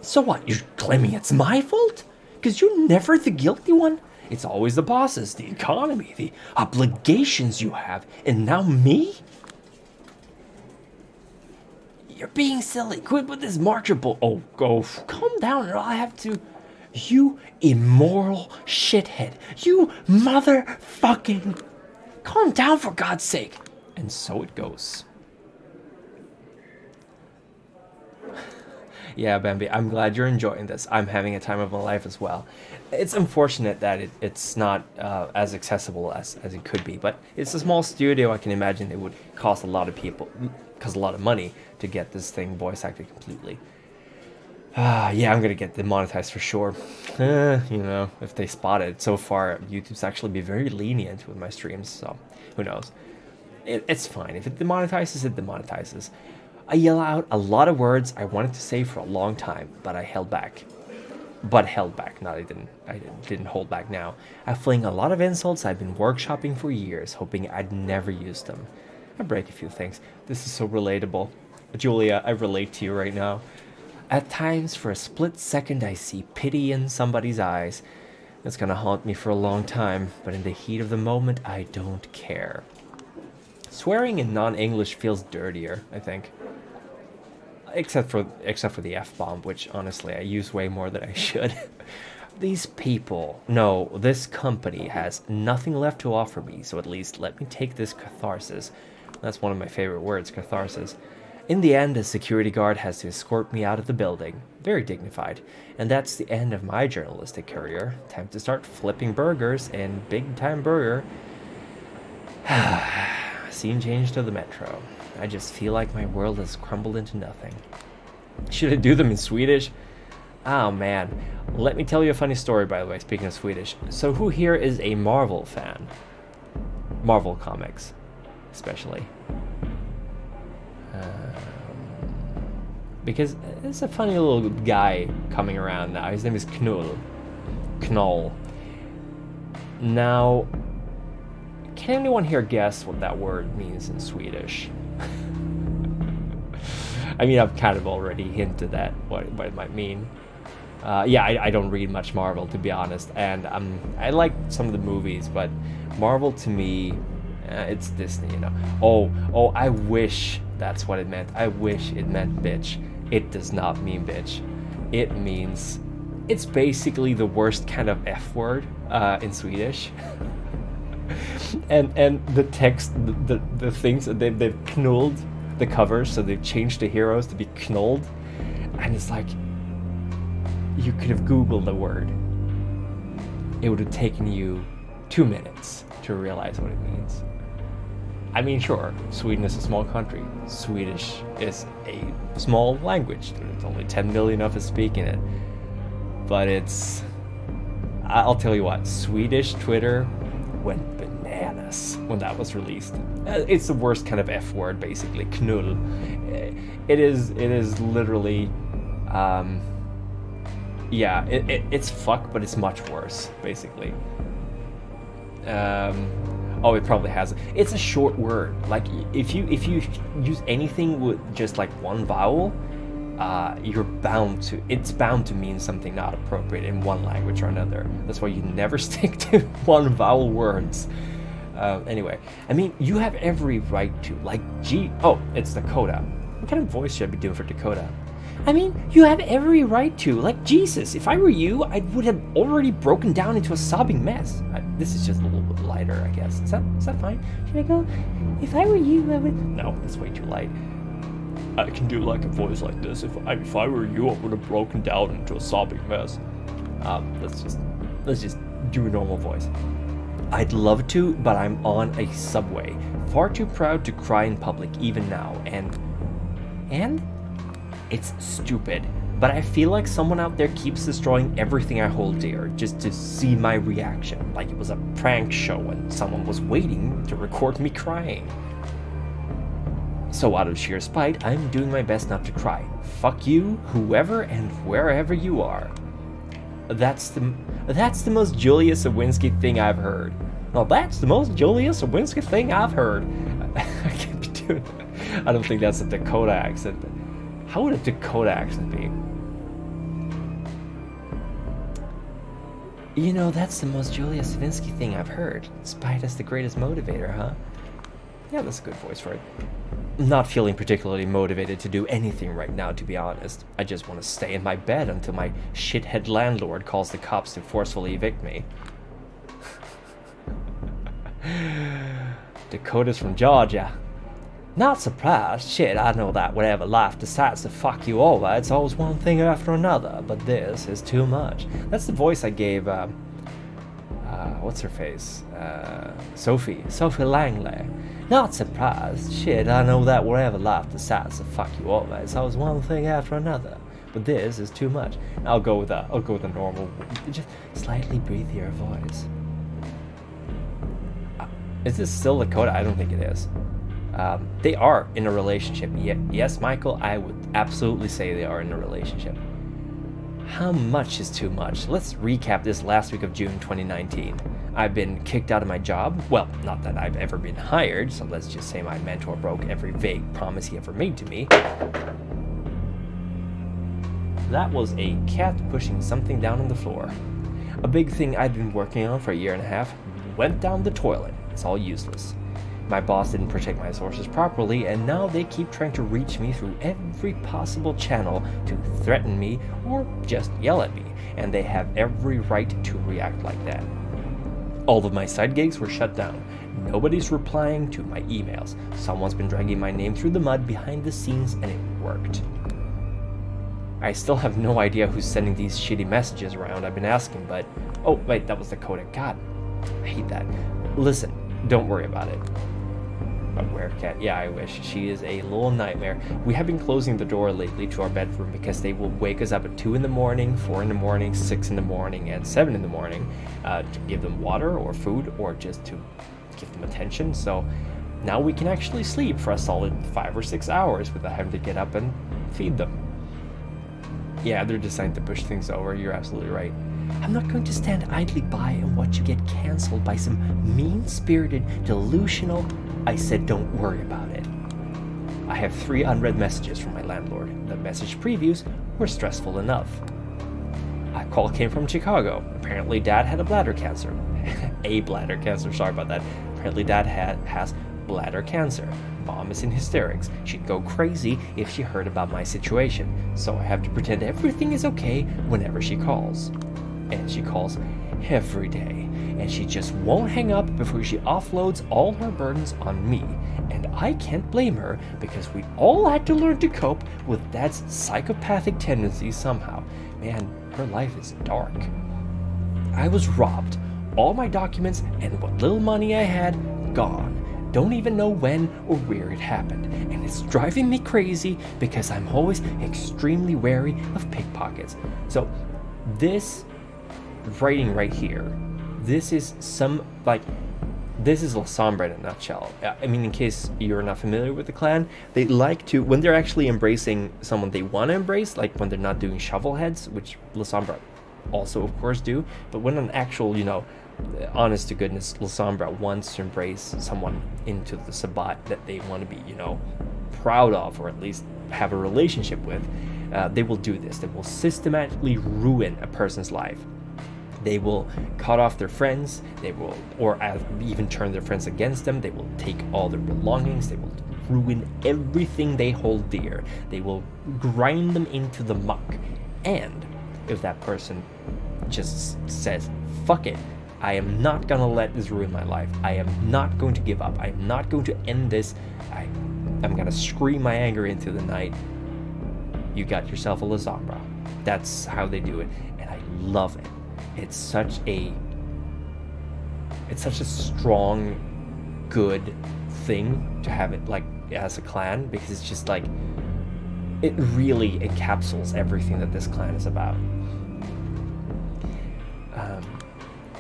So what, you're claiming it's my fault? Because you're never the guilty one? It's always the bosses, the economy, the obligations you have, and now me? You're being silly. Quit with this marchable. Oh, go. Calm down or I'll have to... You immoral shithead. You motherfucking... Calm down for God's sake. And so it goes. Yeah, Bambi, I'm glad you're enjoying this. I'm having a time of my life as well. It's unfortunate that it's not as accessible as it could be, but it's a small studio. I can imagine it would cost a lot of money to get this thing voice acted completely. Yeah, I'm gonna get demonetized for sure. You know, if they spot it. So far, YouTube's actually been very lenient with my streams, so who knows. It's fine. If it demonetizes, it demonetizes. I yell out a lot of words I wanted to say for a long time, but I held back. No, I didn't hold back now. I fling a lot of insults I've been workshopping for years, hoping I'd never use them. I break a few things. This is so relatable. Julia, I relate to you right now. At times, for a split second, I see pity in somebody's eyes. It's gonna haunt me for a long time, but in the heat of the moment, I don't care. Swearing in non-English feels dirtier, I think. Except for the F-bomb, which honestly I use way more than I should. These people, no, this company has nothing left to offer me, so at least let me take this catharsis. That's one of my favorite words, catharsis. In the end, a security guard has to escort me out of the building. Very dignified. And that's the end of my journalistic career. Time to start flipping burgers in Big Time Burger. Scene change to the metro. I just feel like my world has crumbled into nothing. Should I do them in Swedish? Oh man. Let me tell you a funny story, by the way, speaking of Swedish. So who here is a Marvel fan? Marvel comics, especially. Because it's a funny little guy coming around now. His name is Knoll. Now, can anyone here guess what that word means in Swedish? I mean, I've kind of already hinted at what it might mean. Yeah, I don't read much Marvel, to be honest, and I like some of the movies, but Marvel to me, it's Disney, you know. Oh, I wish that's what it meant. I wish it meant bitch. It does not mean bitch. It means, it's basically the worst kind of F word in Swedish. and the text, the things that they've knulled the covers, so they've changed the heroes to be knulled, and it's like, you could have Googled the word. It would have taken you 2 minutes to realize what it means. I mean, sure, Sweden is a small country. Swedish is a small language. There's only 10 million of us speaking it. But I'll tell you what, Swedish Twitter went bananas when that was released. It's the worst kind of F word, basically, knull. It is literally, yeah, it's fuck, but it's much worse, basically. Oh, it probably has. It's a short word. Like, if you use anything with just like one vowel, it's bound to mean something not appropriate in one language or another. That's why you never stick to one vowel words. Anyway, I mean, you have every right to, like, it's Dakota. What kind of voice should I be doing for Dakota? I mean, you have every right to, like, Jesus, if I were you, I would have already broken down into a sobbing mess. This is just a little bit lighter, I guess. Is that fine? Should I go, if I were you, I would... No, that's way too light. I can do, like, a voice like this. If I were you, I would have broken down into a sobbing mess. Let's just do a normal voice. I'd love to, but I'm on a subway. Far too proud to cry in public, even now, and... It's stupid, but I feel like someone out there keeps destroying everything I hold dear just to see my reaction, like it was a prank show and someone was waiting to record me crying. So out of sheer spite, I'm doing my best not to cry. Fuck you, whoever and wherever you are. That's the most Julius Sawinski thing I've heard. Well, that's the most Julius Sawinski thing I've heard. I can't be doing that. I don't think that's a Dakota accent, but how would a Dakota accent be? You know, that's the most Julius Sawinski thing I've heard. Spite is the greatest motivator, huh? Yeah, that's a good voice for it. I'm not feeling particularly motivated to do anything right now, to be honest. I just want to stay in my bed until my shithead landlord calls the cops to forcefully evict me. Dakota's from Georgia. Not surprised. Shit, I know that whenever life decides to fuck you over, it's always one thing after another, but this is too much. That's the voice I gave, what's her face? Sophie Langley. Not surprised. Shit, I know that wherever life decides to fuck you over, it's always one thing after another, but this is too much. I'll go with a normal, just slightly breathier voice. Is this still Dakota? I don't think it is. They are in a relationship. Yes, Michael, I would absolutely say they are in a relationship. How much is too much? Let's recap this last week of June 2019. I've been kicked out of my job. Well, not that I've ever been hired, so let's just say my mentor broke every vague promise he ever made to me. That was a cat pushing something down on the floor. A big thing I'd been working on for a year and a half went down the toilet. It's all useless. My boss didn't protect my sources properly, and now they keep trying to reach me through every possible channel to threaten me or just yell at me, and they have every right to react like that. All of my side gigs were shut down. Nobody's replying to my emails. Someone's been dragging my name through the mud behind the scenes, and it worked. I still have no idea who's sending these shitty messages around. I've been asking, but... Oh, wait, that was the codec. God, I hate that. Listen, don't worry about it. A werecat, yeah, I wish. She is a little nightmare. We have been closing the door lately to our bedroom because they will wake us up at 2 in the morning, 4 in the morning, 6 in the morning, and 7 in the morning to give them water or food or just to give them attention. So now we can actually sleep for a solid 5 or 6 hours without having to get up and feed them. Yeah, they're designed to push things over. You're absolutely right. I'm not going to stand idly by and watch you get cancelled by some mean-spirited, delusional... I said don't worry about it. I have 3 unread messages from my landlord. The message previews were stressful enough. A call came from Chicago. Apparently Dad had a bladder cancer. A bladder cancer, sorry about that. Apparently Dad has bladder cancer. Mom is in hysterics. She'd go crazy if she heard about my situation. So I have to pretend everything is okay whenever she calls. And she calls every day. And she just won't hang up before she offloads all her burdens on me. And I can't blame her because we all had to learn to cope with Dad's psychopathic tendencies somehow. Man, her life is dark. I was robbed. All my documents and what little money I had, gone. Don't even know when or where it happened. And it's driving me crazy because I'm always extremely wary of pickpockets. So this writing right here, this is this is La Sombra in a nutshell. I mean, in case you're not familiar with the clan, they like to, when they're actually embracing someone they want to embrace, like when they're not doing shovel heads, which La Sombra also of course do, but when an actual, honest to goodness La Sombra wants to embrace someone into the Sabbat that they want to be, proud of, or at least have a relationship with, they will do this. They will systematically ruin a person's life. They will cut off their friends, they will, or even turn their friends against them. They will take all their belongings, they will ruin everything they hold dear. They will grind them into the muck. And if that person just says, fuck it, I am not gonna let this ruin my life. I am not going to give up. I am not going to end this. I'm gonna scream my anger into the night. You got yourself a La Sombra. That's how they do it, and I love it. It's such a strong, good thing to have it like as a clan, because it's just like, it really encapsulates everything that this clan is about.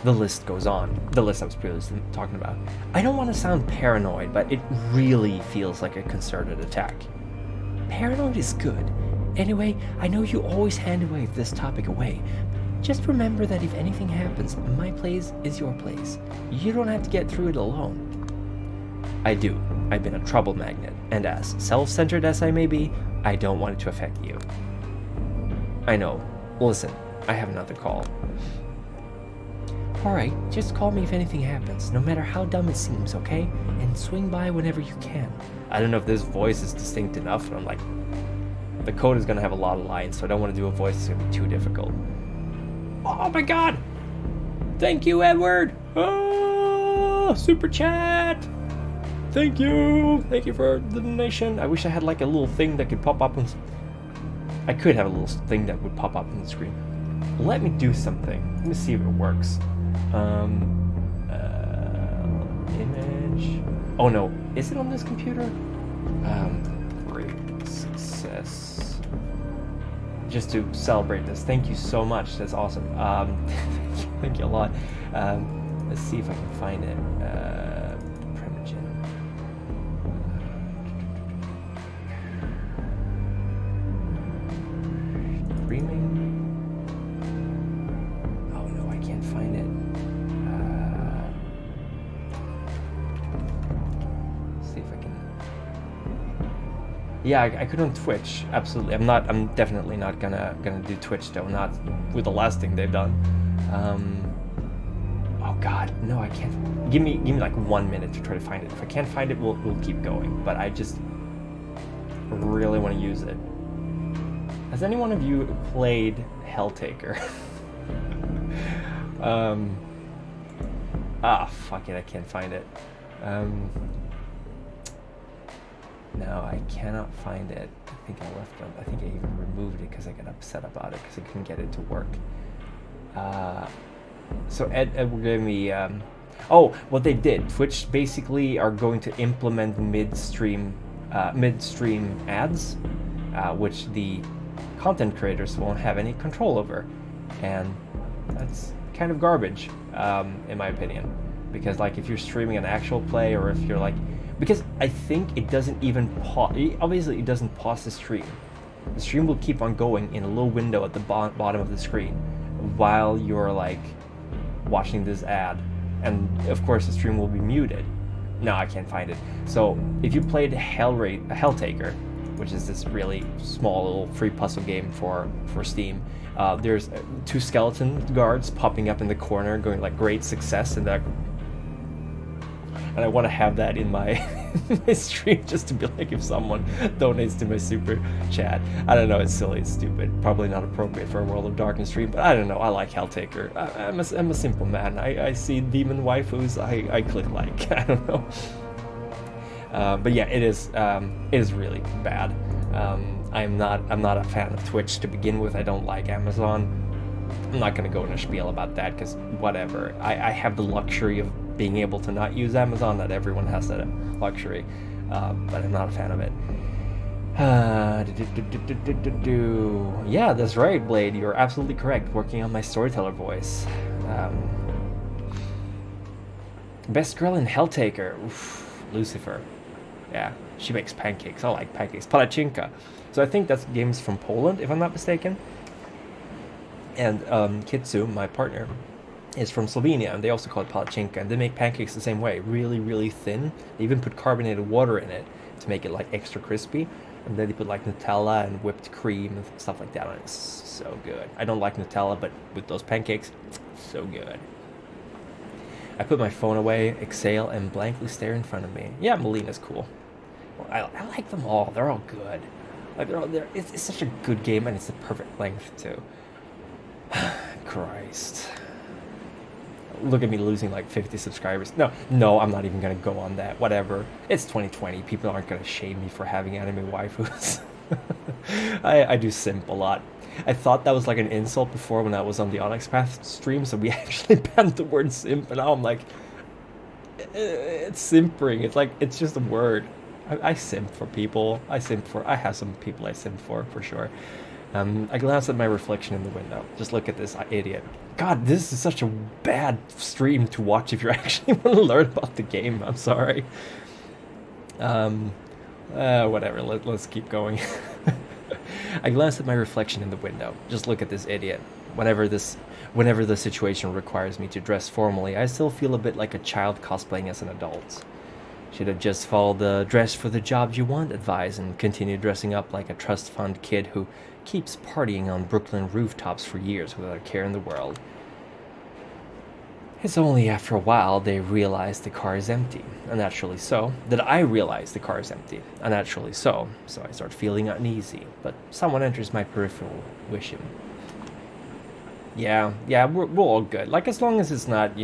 The list goes on. The list I was previously talking about. I don't want to sound paranoid, but it really feels like a concerted attack. Paranoid is good. Anyway, I know you always hand wave this topic away. Just remember that if anything happens, my place is your place. You don't have to get through it alone. I do. I've been a trouble magnet, and as self-centered as I may be, I don't want it to affect you. I know. Listen, I have another call. Alright, just call me if anything happens, no matter how dumb it seems, okay? And swing by whenever you can. I don't know if this voice is distinct enough, but I'm like, the code is going to have a lot of lines, so I don't want to do a voice that's going to be too difficult. Oh my god! Thank you, Edward! Oh, super chat! Thank you! Thank you for the donation. I wish I had like a little thing that could pop up on... I could have a little thing that would pop up on the screen. Let me do something. Let me see if it works. Image... Oh no, is it on this computer? Great success. Just to celebrate this, thank you so much. That's awesome. Thank you a lot. Let's see if I can find it. Primogen. Yeah, I could on Twitch. Absolutely. I'm definitely not gonna do Twitch though. Not with the last thing they've done. Oh God, no, I can't. Give me like 1 minute to try to find it. If I can't find it, we'll keep going. But I just really want to use it. Has any one of you played Helltaker? Fuck it, I can't find it. No, I cannot find it. I think I left it. I think I even removed it because I got upset about it because I couldn't get it to work. So Ed gave me. What they did. Twitch basically are going to implement midstream ads, which the content creators won't have any control over, and that's kind of garbage, in my opinion. Because like if you're streaming an actual play, or if you're like, because I think it doesn't even pause. Obviously, it doesn't pause the stream. The stream will keep on going in a little window at the bottom of the screen while you're like watching this ad, and of course the stream will be muted. No, I can't find it. So if you played Helltaker, which is this really small little free puzzle game for Steam, there's 2 skeleton guards popping up in the corner going like great success, and I want to have that in my my stream just to be like, if someone donates to my super chat. I don't know, it's silly, it's stupid, probably not appropriate for a World of Darkness stream, but I don't know, I like Helltaker. I'm a simple man. I see demon waifus, I click like. I don't know. But yeah, it is really bad. I'm not a fan of Twitch to begin with. I don't like Amazon. I'm not going to go in a spiel about that because whatever. I have the luxury of being able to not use Amazon. Not everyone has that luxury, but I'm not a fan of it. Yeah, that's right, Blade. You're absolutely correct. Working on my storyteller voice. Best girl in Helltaker. Oof, Lucifer. Yeah, she makes pancakes. I like pancakes. Palachinka. So I think that's games from Poland, if I'm not mistaken. And Kitsu, my partner, is from Slovenia, and they also call it palachinka, and they make pancakes the same way, really, really thin. They even put carbonated water in it to make it like extra crispy, and then they put like Nutella and whipped cream and stuff like that on it. It's so good. I don't like Nutella, but with those pancakes, so good. I put my phone away, exhale, and blankly stare in front of me. Yeah, Melina's cool. Well, I like them all. They're all good. Like it's such a good game, and it's the perfect length too. Christ. Look at me losing like 50 subscribers. No, I'm not even gonna go on that. Whatever. It's 2020. People aren't gonna shame me for having anime waifus. I do simp a lot. I thought that was like an insult before when I was on the Onyx Path stream, so we actually banned the word simp, and now I'm like, it's simpering. It's like, it's just a word. I simp for people. I have some people I simp for sure. I glanced at my reflection in the window. Just look at this idiot. God, this is such a bad stream to watch if you actually want to learn about the game. I'm sorry. Whatever, let's keep going. I glanced at my reflection in the window. Just look at this idiot. Whenever the situation requires me to dress formally, I still feel a bit like a child cosplaying as an adult. Should have just followed the dress for the job you want advice and continue dressing up like a trust fund kid who keeps partying on Brooklyn rooftops for years without a care in the world. It's only after a while they realize the car is empty, unnaturally so, that I realize the car is empty, unnaturally so I start feeling uneasy, but someone enters my peripheral vision. Yeah, we're all good. Like, as long as it's not,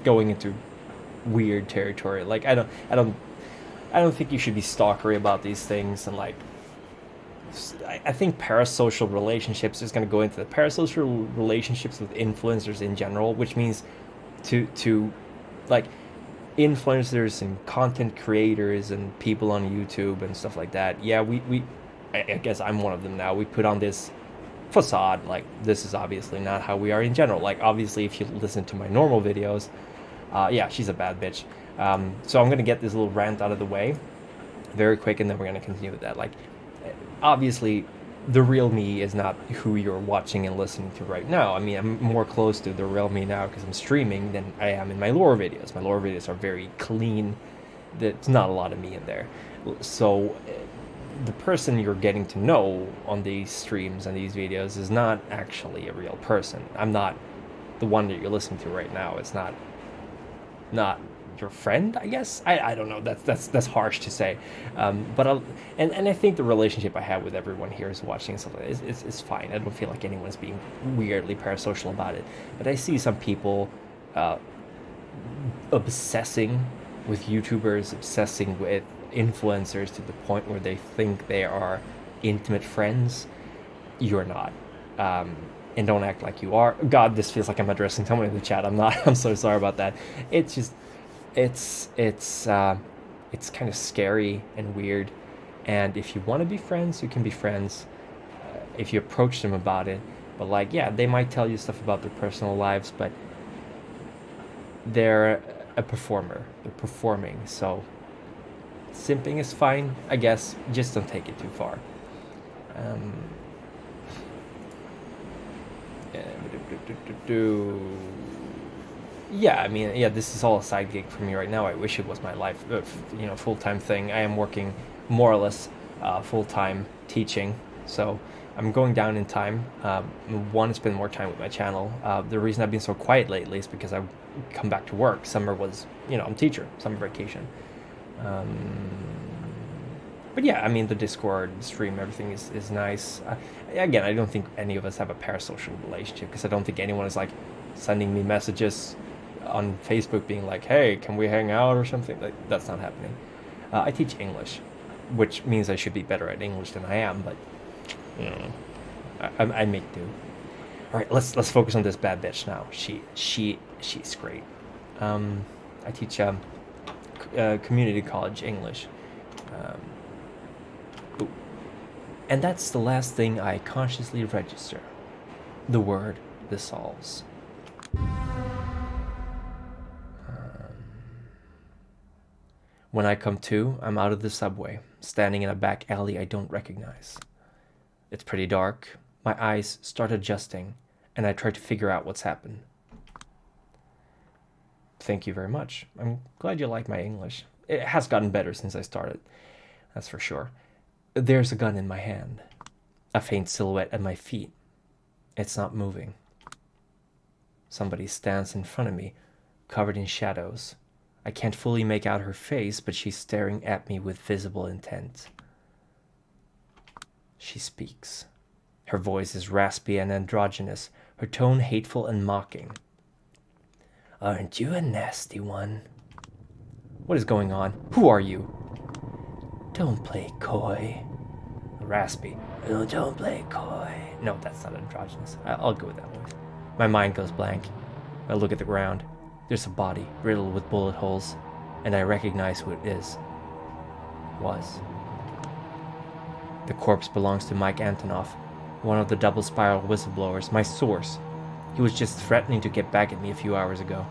going into weird territory. Like, I don't think you should be stalkery about these things, and like, I think parasocial relationships is going to go into the parasocial relationships with influencers in general, which means to like influencers and content creators and people on YouTube and stuff like that. Yeah, I guess I'm one of them now. We put on this facade, like, this is obviously not how we are in general. Like, obviously, if you listen to my normal videos, yeah, she's a bad bitch. So I'm going to get this little rant out of the way very quick, and then we're going to continue with that. Like, obviously, the real me is not who you're watching and listening to right now. I mean, I'm more close to the real me now because I'm streaming than I am in my lore videos. My lore videos are very clean. There's not a lot of me in there. So the person you're getting to know on these streams and these videos is not actually a real person. I'm not the one that you're listening to right now. It's not your friend, I guess. I don't know. That's harsh to say, but I think the relationship I have with everyone here is watching something is fine. I don't feel like anyone's being weirdly parasocial about it. But I see some people obsessing with YouTubers, obsessing with influencers to the point where they think they are intimate friends. You're not. And don't act like you are. God, this feels like I'm addressing someone in the chat. I'm not. I'm so sorry about that. It's just, it's kind of scary and weird. And if you want to be friends, you can be friends. If you approach them about it. But like, yeah, they might tell you stuff about their personal lives, but they're a performer. They're performing. So simping is fine, I guess. Just don't take it too far. Yeah, I mean, yeah, this is all a side gig for me right now. I wish it was my life, full-time thing. I am working more or less full-time teaching, so I'm going down in time. Want to spend more time with my channel. The reason I've been so quiet lately is because I've come back to work. Summer was, I'm a teacher, summer vacation. But yeah, I mean, the Discord stream, everything is nice. Again, I don't think any of us have a parasocial relationship, because I don't think anyone is like sending me messages on Facebook being like, hey, can we hang out or something? Like, that's not happening. I teach English, which means I should be better at English than I am, but I make do. All right, let's focus on this bad bitch now. She's great. I teach community college English. And that's the last thing I consciously register. The word dissolves. When I come to, I'm out of the subway, standing in a back alley I don't recognize. It's pretty dark. My eyes start adjusting, and I try to figure out what's happened. Thank you very much. I'm glad you like my English. It has gotten better since I started. That's for sure. There's a gun in my hand. A faint silhouette at my feet. It's not moving. Somebody stands in front of me, covered in shadows. I can't fully make out her face, but she's staring at me with visible intent. She speaks. Her voice is raspy and androgynous, her tone hateful and mocking. Aren't you a nasty one? What is going on? Who are you? Don't play coy. Raspy. Oh, don't play coy. No, that's not androgynous. I'll go with that voice. My mind goes blank. I look at the ground. There's a body riddled with bullet holes, and I recognize who it is. Was. The corpse belongs to Mike Antonoff, one of the double spiral whistleblowers, my source. He was just threatening to get back at me a few hours ago.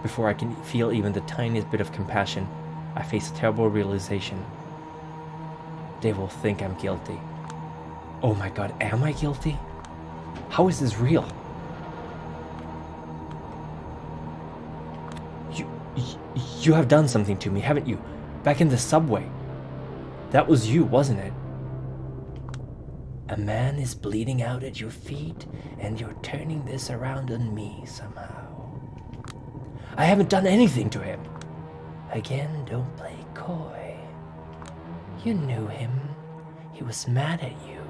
Before I can feel even the tiniest bit of compassion, I face a terrible realization. They will think I'm guilty. Oh my god, am I guilty? How is this real? You have done something to me, haven't you? Back in the subway. That was you, wasn't it? A man is bleeding out at your feet, and you're turning this around on me somehow. I haven't done anything to him. Again, don't play coy. You knew him. He was mad at you.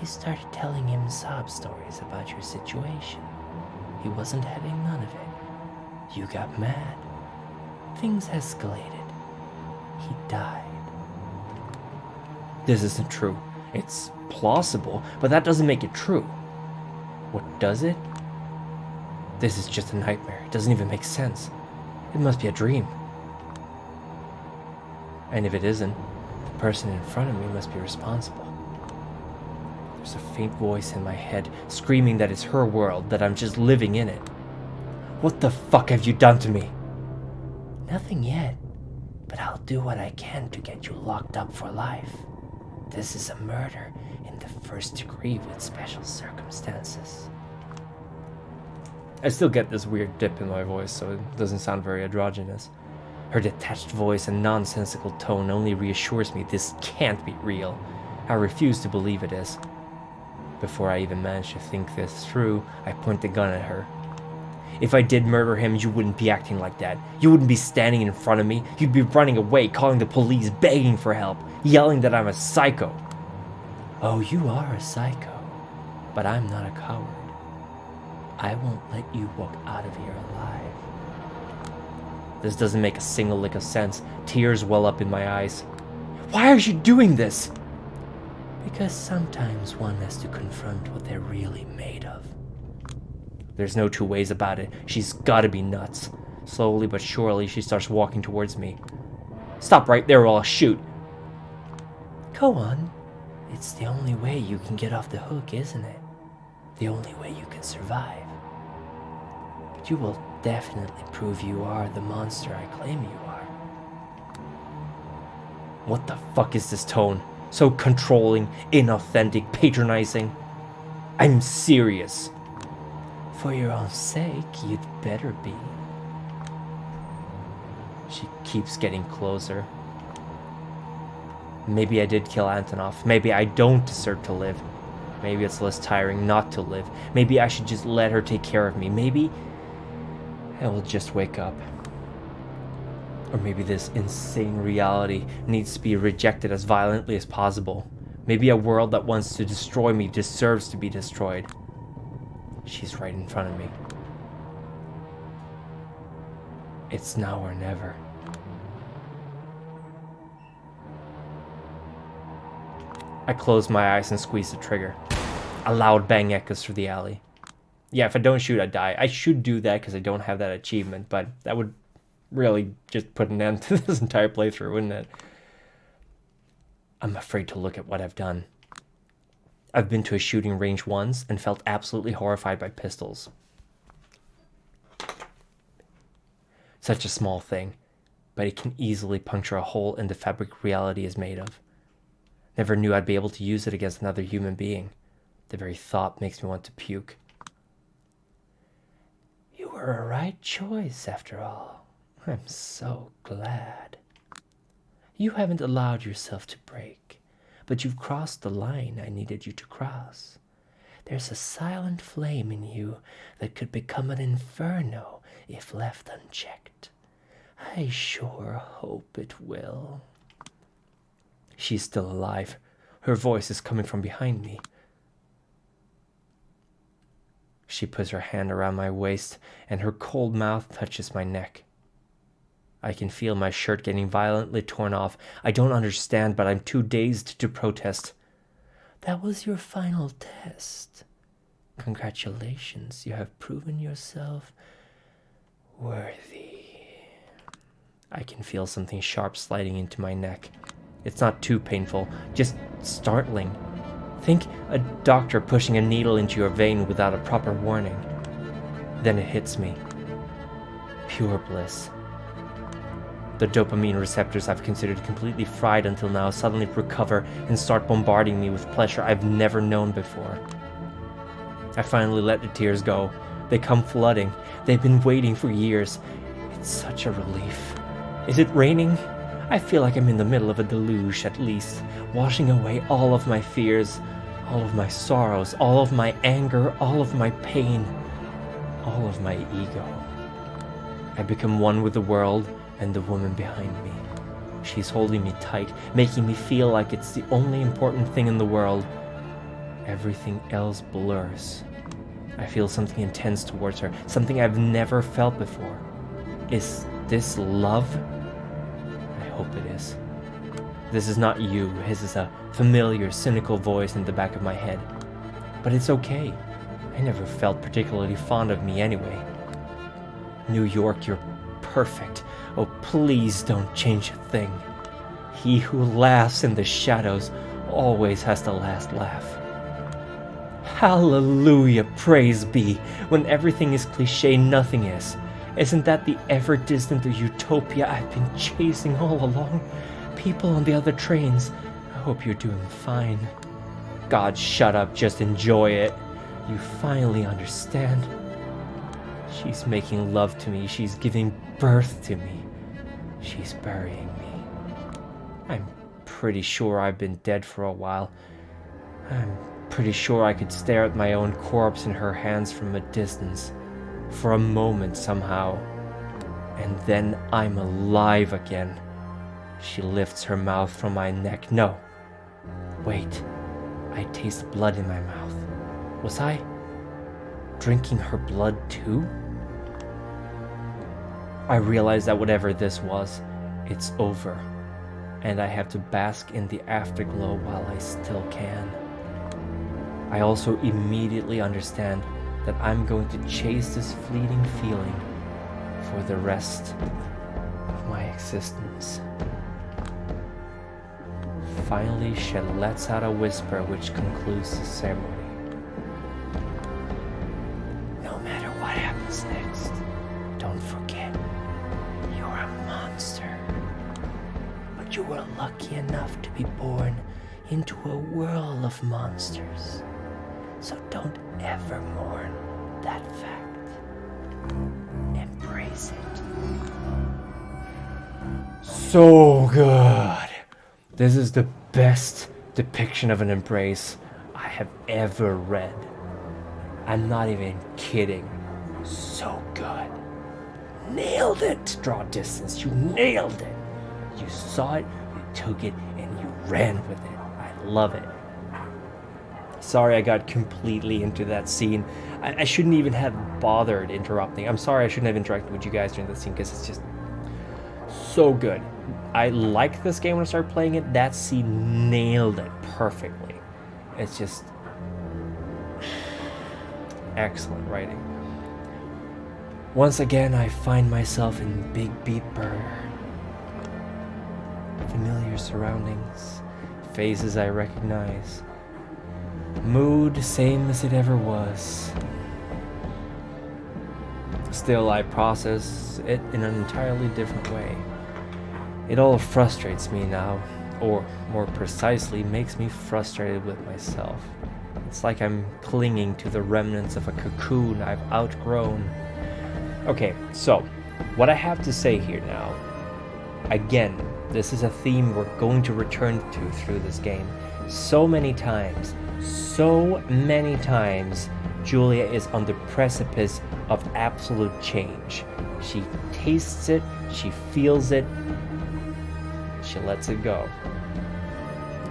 You started telling him sob stories about your situation. He wasn't having none of it. You got mad. Things escalated. He died. This isn't true. It's plausible, but that doesn't make it true. What does it? This is just a nightmare. It doesn't even make sense. It must be a dream. And if it isn't, the person in front of me must be responsible. There's a faint voice in my head screaming that it's her world, that I'm just living in it. What the fuck have you done to me? Nothing yet, but I'll do what I can to get you locked up for life. This is a murder in the first degree with special circumstances. I still get this weird dip in my voice, so it doesn't sound very androgynous. Her detached voice and nonsensical tone only reassures me this can't be real. I refuse to believe it is. Before I even manage to think this through, I point the gun at her. If I did murder him, you wouldn't be acting like that. You wouldn't be standing in front of me. You'd be running away, calling the police, begging for help, yelling that I'm a psycho. Oh, you are a psycho, but I'm not a coward. I won't let you walk out of here alive. This doesn't make a single lick of sense. Tears well up in my eyes. Why are you doing this? Because sometimes one has to confront what they're really made of. There's no two ways about it. She's gotta be nuts. Slowly but surely, she starts walking towards me. Stop right there or I'll shoot. Go on. It's the only way you can get off the hook, isn't it? The only way you can survive. But you will definitely prove you are the monster I claim you are. What the fuck is this tone? So controlling, inauthentic, patronizing. I'm serious. For your own sake, you'd better be. She keeps getting closer. Maybe I did kill Antonov. Maybe I don't deserve to live. Maybe it's less tiring not to live. Maybe I should just let her take care of me. Maybe I will just wake up. Or maybe this insane reality needs to be rejected as violently as possible. Maybe a world that wants to destroy me deserves to be destroyed. She's right in front of me. It's now or never. I close my eyes and squeeze the trigger. A loud bang echoes through the alley. Yeah, if I don't shoot, I die. I should do that because I don't have that achievement, but that would really just put an end to this entire playthrough, wouldn't it? I'm afraid to look at what I've done. I've been to a shooting range once and felt absolutely horrified by pistols. Such a small thing, but it can easily puncture a hole in the fabric reality is made of. Never knew I'd be able to use it against another human being. The very thought makes me want to puke. You were a right choice, after all. I'm so glad. You haven't allowed yourself to break, but you've crossed the line I needed you to cross. There's a silent flame in you that could become an inferno if left unchecked. I sure hope it will. She's still alive. Her voice is coming from behind me. She puts her hand around my waist, and her cold mouth touches my neck. I can feel my shirt getting violently torn off. I don't understand, but I'm too dazed to protest. That was your final test. Congratulations, you have proven yourself worthy. I can feel something sharp sliding into my neck. It's not too painful, just startling. Think a doctor pushing a needle into your vein without a proper warning. Then it hits me. Pure bliss. The dopamine receptors I've considered completely fried until now suddenly recover and start bombarding me with pleasure I've never known before. I finally let the tears go. They come flooding. They've been waiting for years. It's such a relief. Is it raining? I feel like I'm in the middle of a deluge, at least, washing away all of my fears, all of my sorrows, all of my anger, all of my pain, all of my ego. I become one with the world and the woman behind me. She's holding me tight, making me feel like it's the only important thing in the world. Everything else blurs. I feel something intense towards her, something I've never felt before. Is this love? I hope it is. This is not you. His is a familiar, cynical voice in the back of my head. But it's okay. I never felt particularly fond of me anyway. New York, you're perfect. Oh, please don't change a thing. He who laughs in the shadows always has the last laugh. Hallelujah, praise be. When everything is cliche, nothing is. Isn't that the ever-distant utopia I've been chasing all along? People on the other trains, I hope you're doing fine. God, shut up, just enjoy it. You finally understand. She's making love to me, she's giving birth to me. She's burying me. I'm pretty sure I've been dead for a while. I'm pretty sure I could stare at my own corpse in her hands from a distance. For a moment somehow. And then I'm alive again. She lifts her mouth from my neck. No. Wait. I taste blood in my mouth. Was I drinking her blood too? I realize that whatever this was, it's over. And I have to bask in the afterglow while I still can. I also immediately understand that I'm going to chase this fleeting feeling for the rest of my existence. Finally, she lets out a whisper which concludes the ceremony. No matter what happens next, don't forget, you're a monster. But you were lucky enough to be born into a world of monsters. So don't ever mourn that fact. Embrace it. So good. This is the best depiction of an embrace I have ever read. I'm not even kidding. So good. Nailed it. Draw distance. You nailed it. You saw it, you took it, and you ran with it. I love it. Sorry I got completely into that scene. I shouldn't even have bothered interrupting. I'm sorry I shouldn't have interacted with you guys during the scene because it's just so good. I liked this game when I started playing it. That scene nailed it perfectly. It's just excellent writing. Once again, I find myself in Big Beeper. Familiar surroundings, faces I recognize. Mood same as it ever was. Still, I process it in an entirely different way. It all frustrates me now, or more precisely, makes me frustrated with myself. It's like I'm clinging to the remnants of a cocoon I've outgrown. Okay, so, what I have to say here now, again, this is a theme we're going to return to through this game. So many times, Julia is on the precipice of absolute change. She tastes it, she feels it, she lets it go.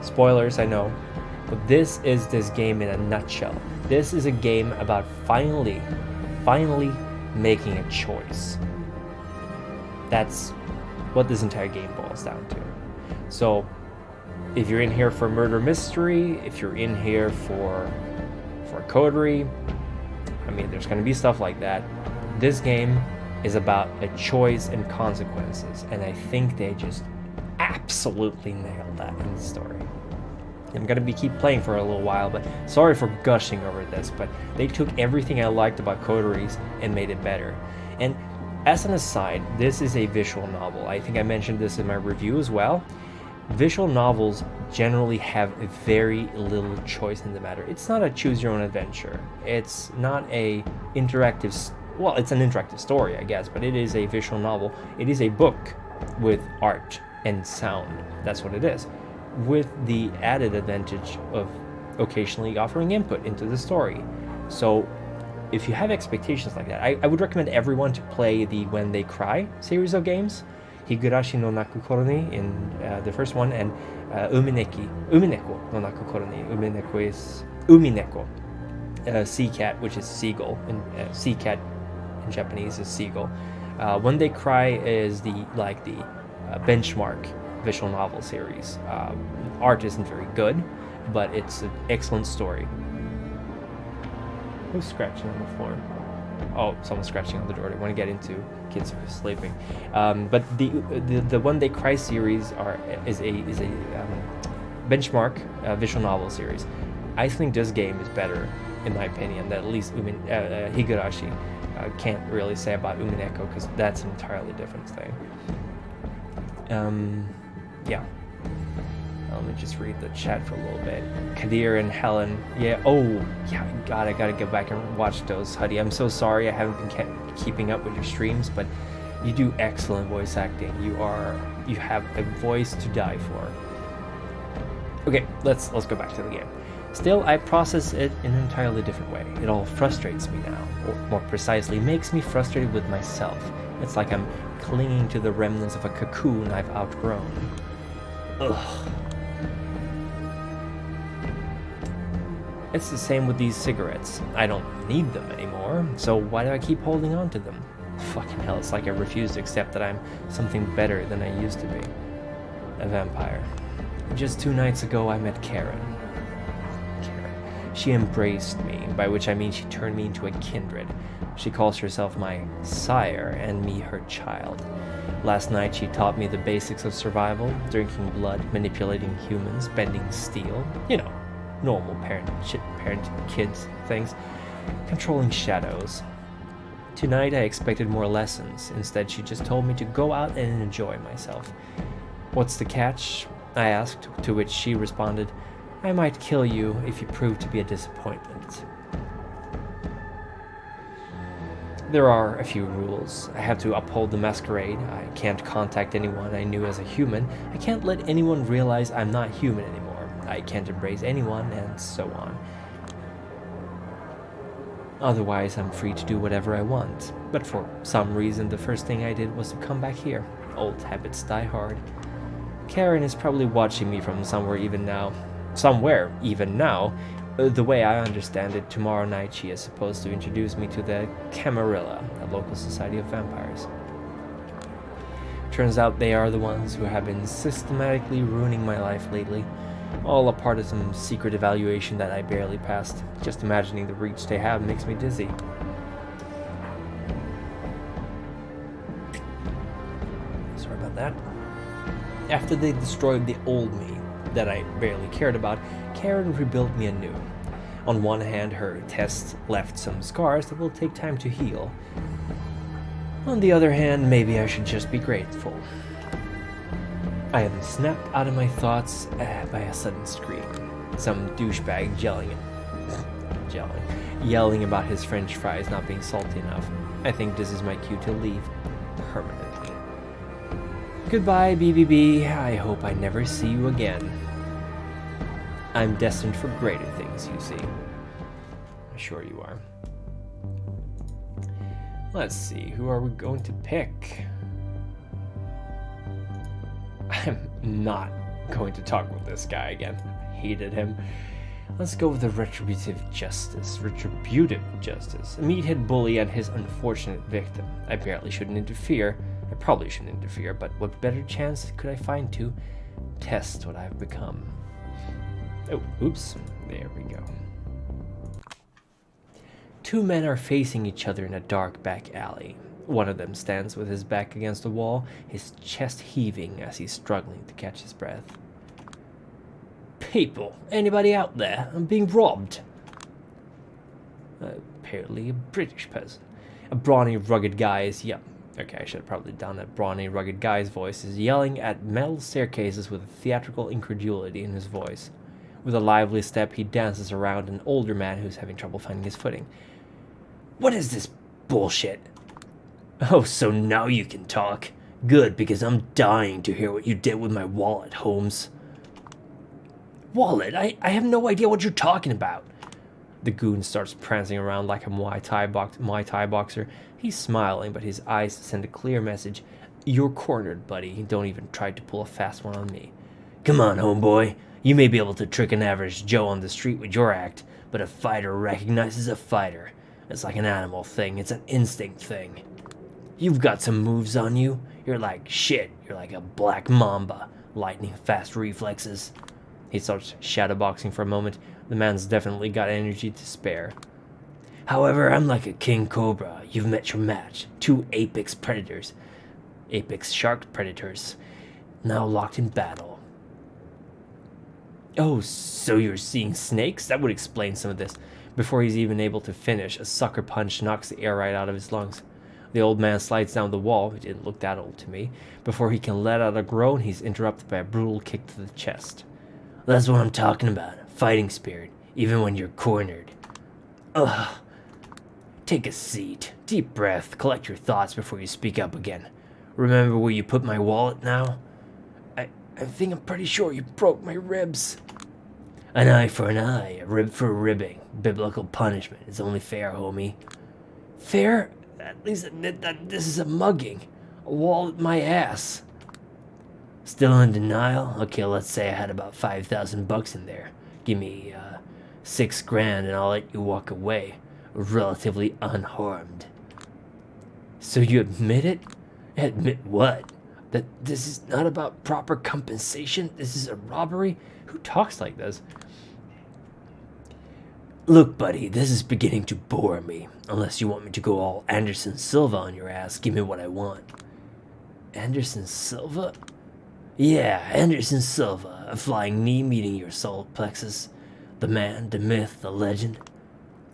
Spoilers, I know, but this is this game in a nutshell. This is a game about finally making a choice. That's what this entire game boils down to. So, if you're in here for murder mystery, if you're in here for coterie, I mean, there's going to be stuff like that. This game is about a choice and consequences, and I think they just absolutely nailed that in the story. I'm going to keep playing for a little while, but sorry for gushing over this, but they took everything I liked about coteries and made it better. And as an aside, this is a visual novel. I think I mentioned this in my review as well. Visual novels generally have a very little choice in the matter. It's not a choose your own adventure. It's not a interactive, well, it's an interactive story, I guess, but it is a visual novel. It is a book with art and sound. That's what it is. With the added advantage of occasionally offering input into the story. So if you have expectations like that, I would recommend everyone to play the When They Cry series of games. Higurashi no Nakukoro ni in the first one, and Umineko no Nakukoro ni. Umineko is Umineko, sea cat, which is seagull, and sea cat in Japanese is seagull. When They Cry is the benchmark visual novel series. Art isn't very good, but it's an excellent story. Who's scratching on the floor? Oh, someone's scratching on the door. They want to get into kids who are sleeping. But the When They Cry series is a benchmark visual novel series. I think this game is better, in my opinion, that at least Higurashi can't really say about Umineko, because that's an entirely different thing. Yeah. Let me just read the chat for a little bit. Kadir and Helen. Yeah. Oh, yeah. God, I gotta go back and watch those, Huddy. I'm so sorry I haven't been keeping up with your streams, but You do excellent voice acting. You have a voice to die for. Okay, let's go back to the game. Still, I process it in an entirely different way. It all frustrates me now, or more precisely, makes me frustrated with myself. It's like I'm clinging to the remnants of a cocoon I've outgrown. Ugh. It's the same with these cigarettes. I don't need them anymore, so why do I keep holding on to them? Fucking hell, it's like I refuse to accept that I'm something better than I used to be. A vampire. Just 2 nights ago, I met Karen. She embraced me, by which I mean she turned me into a kindred. She calls herself my sire, and me her child. Last night she taught me the basics of survival, drinking blood, manipulating humans, bending steel. You know, normal parent-kids things. Controlling shadows. Tonight I expected more lessons. Instead she just told me to go out and enjoy myself. What's the catch? I asked, to which she responded, I might kill you if you prove to be a disappointment. There are a few rules. I have to uphold the Masquerade. I can't contact anyone I knew as a human. I can't let anyone realize I'm not human anymore. I can't embrace anyone, and so on. Otherwise, I'm free to do whatever I want. But for some reason, the first thing I did was to come back here. Old habits die hard. Karen is probably watching me from somewhere even now. The way I understand it, tomorrow night she is supposed to introduce me to the Camarilla, a local society of vampires. Turns out they are the ones who have been systematically ruining my life lately. All a part of some secret evaluation that I barely passed. Just imagining the reach they have makes me dizzy. Sorry about that. After they destroyed the old me that I barely cared about, Karen rebuilt me anew. On one hand, her tests left some scars that will take time to heal. On the other hand, maybe I should just be grateful. I am snapped out of my thoughts by a sudden scream. Some douchebag yelling about his french fries not being salty enough. I think this is my cue to leave permanently. Goodbye, BBB. I hope I never see you again. I'm destined for greater things, you see. I'm sure you are. Let's see, who are we going to pick? I'm not going to talk with this guy again. I hated him. Let's go with the retributive justice. A meathead bully and his unfortunate victim. I probably shouldn't interfere, but what better chance could I find to test what I've become? Oh, oops. There we go. 2 men are facing each other in a dark back alley. One of them stands with his back against the wall, his chest heaving as he's struggling to catch his breath. People, anybody out there? I'm being robbed. Apparently a British person. A brawny, rugged guy is okay, I should have probably done a brawny, rugged guy's voice, is yelling at metal staircases with a theatrical incredulity in his voice. With a lively step, he dances around an older man who's having trouble finding his footing. What is this bullshit? Oh, so now you can talk. Good, because I'm dying to hear what you did with my wallet, Holmes. Wallet? I have no idea what you're talking about. The goon starts prancing around like a Muay Thai boxer. He's smiling, but his eyes send a clear message. You're cornered, buddy. Don't even try to pull a fast one on me. Come on, homeboy. You may be able to trick an average Joe on the street with your act, but a fighter recognizes a fighter. It's like an animal thing. It's an instinct thing. You've got some moves on you. You're like shit. You're like a black mamba. Lightning fast reflexes. He starts shadowboxing for a moment. The man's definitely got energy to spare. However, I'm like a king cobra. You've met your match. 2 apex predators. Apex shark predators. Now locked in battle. Oh, so you're seeing snakes? That would explain some of this. Before he's even able to finish, a sucker punch knocks the air right out of his lungs. The old man slides down the wall. It didn't look that old to me. Before he can let out a groan, he's interrupted by a brutal kick to the chest. That's what I'm talking about. Fighting spirit. Even when you're cornered. Ugh. Take a seat. Deep breath. Collect your thoughts before you speak up again. Remember where you put my wallet now? I think I'm pretty sure you broke my ribs. An eye for an eye, a rib for a ribbing. Biblical punishment. It's only fair, homie. Fair? At least admit that this is a mugging. A wallet my ass. Still in denial? Okay, let's say I had about 5,000 bucks in there. Give me 6 grand and I'll let you walk away, relatively unharmed. So you admit it? Admit what? That this is not about proper compensation? This is a robbery? Who talks like this? Look, buddy, this is beginning to bore me. Unless you want me to go all Anderson Silva on your ass, give me what I want. Anderson Silva? Yeah, Anderson Silva, a flying knee meeting your solar plexus. The man, the myth, the legend.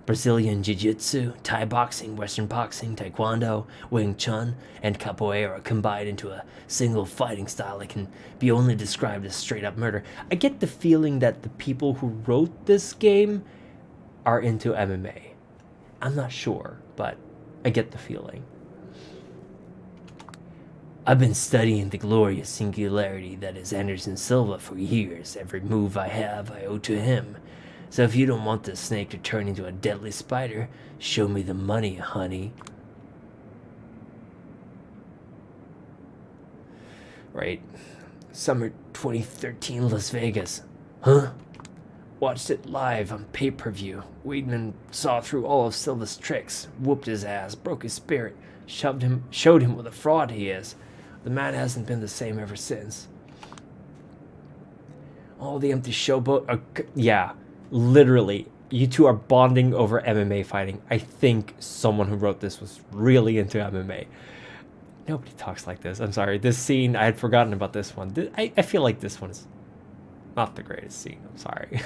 Brazilian Jiu-Jitsu, Thai boxing, Western boxing, Taekwondo, Wing Chun, and Capoeira combined into a single fighting style that can be only described as straight-up murder. I get the feeling that the people who wrote this game are into MMA. I'm not sure, but I get the feeling. I've been studying the glorious singularity that is Anderson Silva for years. Every move I have, I owe to him. So if you don't want this snake to turn into a deadly spider, show me the money, honey. Right. Summer 2013, Las Vegas. Huh? Watched it live on pay-per-view. Weidman saw through all of Silva's tricks, whooped his ass, broke his spirit, showed him what a fraud he is. The man hasn't been the same ever since. All the empty showboat... yeah, literally, you two are bonding over MMA fighting. I think someone who wrote this was really into MMA. Nobody talks like this. I'm sorry. This scene, I had forgotten about this one. I feel like this one is not the greatest scene. I'm sorry.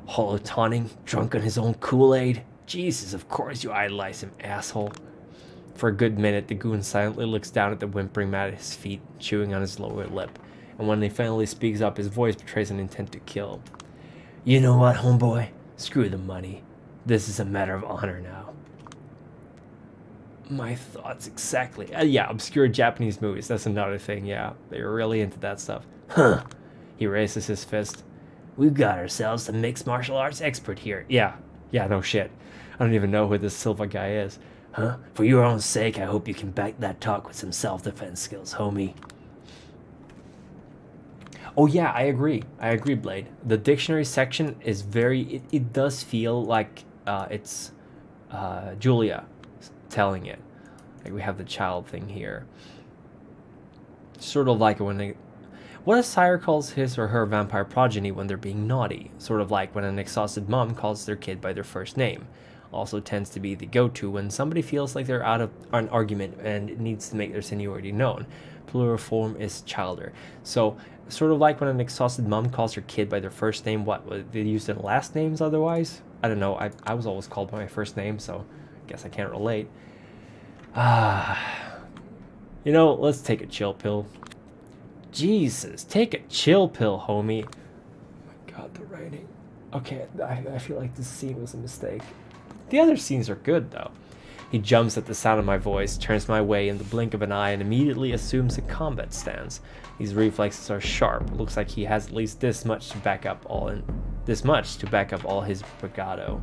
Hollow taunting, drunk on his own Kool-Aid. Jesus, of course you idolize him, asshole. For a good minute, the goon silently looks down at the whimpering man at his feet, chewing on his lower lip. And when he finally speaks up, his voice betrays an intent to kill. You know what, homeboy? Screw the money. This is a matter of honor now. My thoughts exactly. Yeah, obscure Japanese movies. That's another thing, yeah. They were really into that stuff. Huh. He raises his fist. We've got ourselves a mixed martial arts expert here. Yeah, no shit. I don't even know who this Silva guy is. Huh? For your own sake, I hope you can back that talk with some self-defense skills, homie. Oh yeah, I agree, Blade. The dictionary section is very... It does feel like it's Julia telling it. Like we have the child thing here. Sort of like when they... What a sire calls his or her vampire progeny when they're being naughty. Sort of like when an exhausted mom calls their kid by their first name. Also tends to be the go-to when somebody feels like they're out of an argument and needs to make their seniority known. Plural form is childer. So, sort of like when an exhausted mom calls her kid by their first name, what, they use their last names otherwise? I don't know, I was always called by my first name, so I guess I can't relate. You know, let's take a chill pill. Jesus, take a chill pill, homie. Oh my god, the writing. Okay, I feel like this scene was a mistake. The other scenes are good, though. He jumps at the sound of my voice, turns my way in the blink of an eye, and immediately assumes a combat stance. His reflexes are sharp. Looks like he has at least this much to back up all his bravado.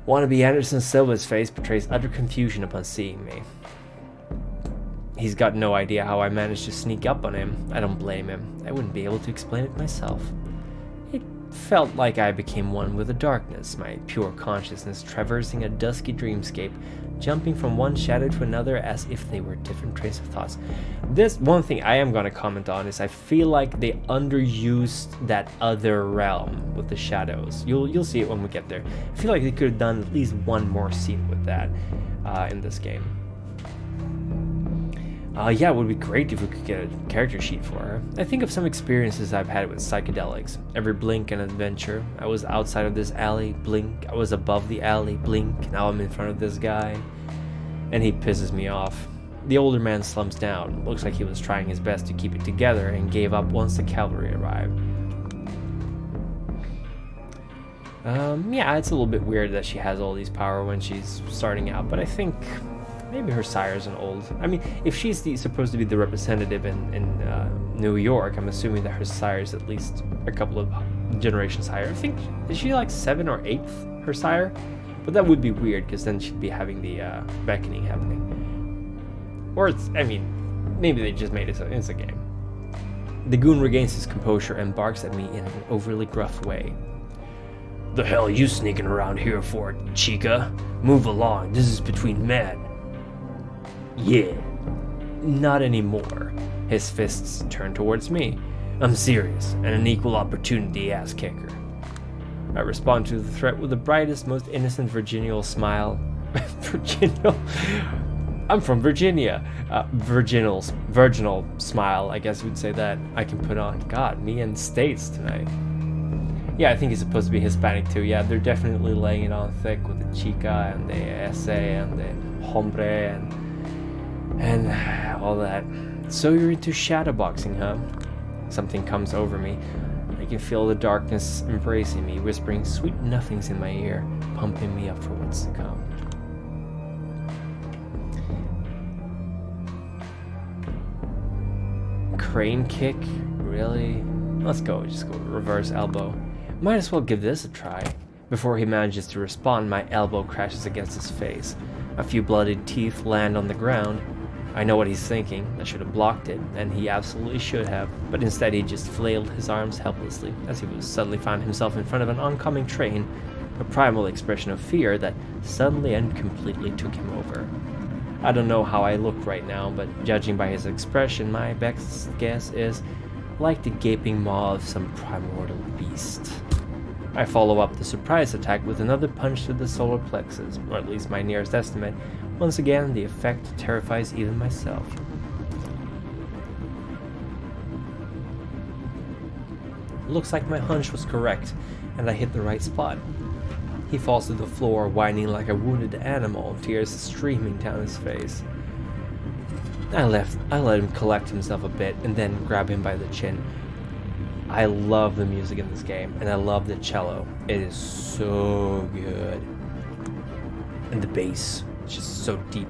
Wannabe Anderson Silva's face betrays utter confusion upon seeing me. He's got no idea how I managed to sneak up on him. I don't blame him. I wouldn't be able to explain it myself. It felt like I became one with the darkness, my pure consciousness traversing a dusky dreamscape, jumping from one shadow to another as if they were different trains of thoughts. This one thing I am going to comment on is I feel like they underused that other realm with the shadows. You'll see it when we get there. I feel like they could have done at least one more scene with that in this game. Yeah, it would be great if we could get a character sheet for her. I think of some experiences I've had with psychedelics. Every blink an adventure. I was outside of this alley, blink. I was above the alley, blink. Now I'm in front of this guy. And he pisses me off. The older man slumps down. Looks like he was trying his best to keep it together and gave up once the cavalry arrived. Yeah, it's a little bit weird that she has all these power when she's starting out, but I think maybe her sire's an old. I mean, if she's supposed to be the representative in New York, I'm assuming that her sire's at least a couple of generations higher. I think, is she like 7th or 8th, her sire? But that would be weird, because then she'd be having the beckoning happening. Or it's, I mean, maybe they just made it so it's a game. The goon regains his composure and barks at me in an overly gruff way. The hell are you sneaking around here for, chica? Move along, this is between men. Yeah. Not anymore. His fists turn towards me. I'm serious, and an equal opportunity ass kicker. I respond to the threat with the brightest, most innocent virginal smile. Virginal? I'm from Virginia. Virginal smile, I guess we'd say that. I can put on. God, me and States tonight. Yeah, I think he's supposed to be Hispanic too. Yeah, they're definitely laying it on thick with the chica and the ese and the hombre and all that. So you're into shadowboxing, huh? Something comes over me. I can feel the darkness embracing me, whispering sweet nothings in my ear, pumping me up for what's to come. Crane kick? Really? Let's go, just go reverse elbow. Might as well give this a try. Before he manages to respond, my elbow crashes against his face. A few bloodied teeth land on the ground. I know what he's thinking. I should have blocked it, and he absolutely should have, but instead he just flailed his arms helplessly as he suddenly found himself in front of an oncoming train, a primal expression of fear that suddenly and completely took him over. I don't know how I look right now, but judging by his expression, my best guess is like the gaping maw of some primordial beast. I follow up the surprise attack with another punch to the solar plexus, or at least my nearest estimate. Once again, the effect terrifies even myself. Looks like my hunch was correct, and I hit the right spot. He falls to the floor, whining like a wounded animal, tears streaming down his face. I let him collect himself a bit, and then grab him by the chin. I love the music in this game, and I love the cello. It is so good. And the bass, it's just so deep.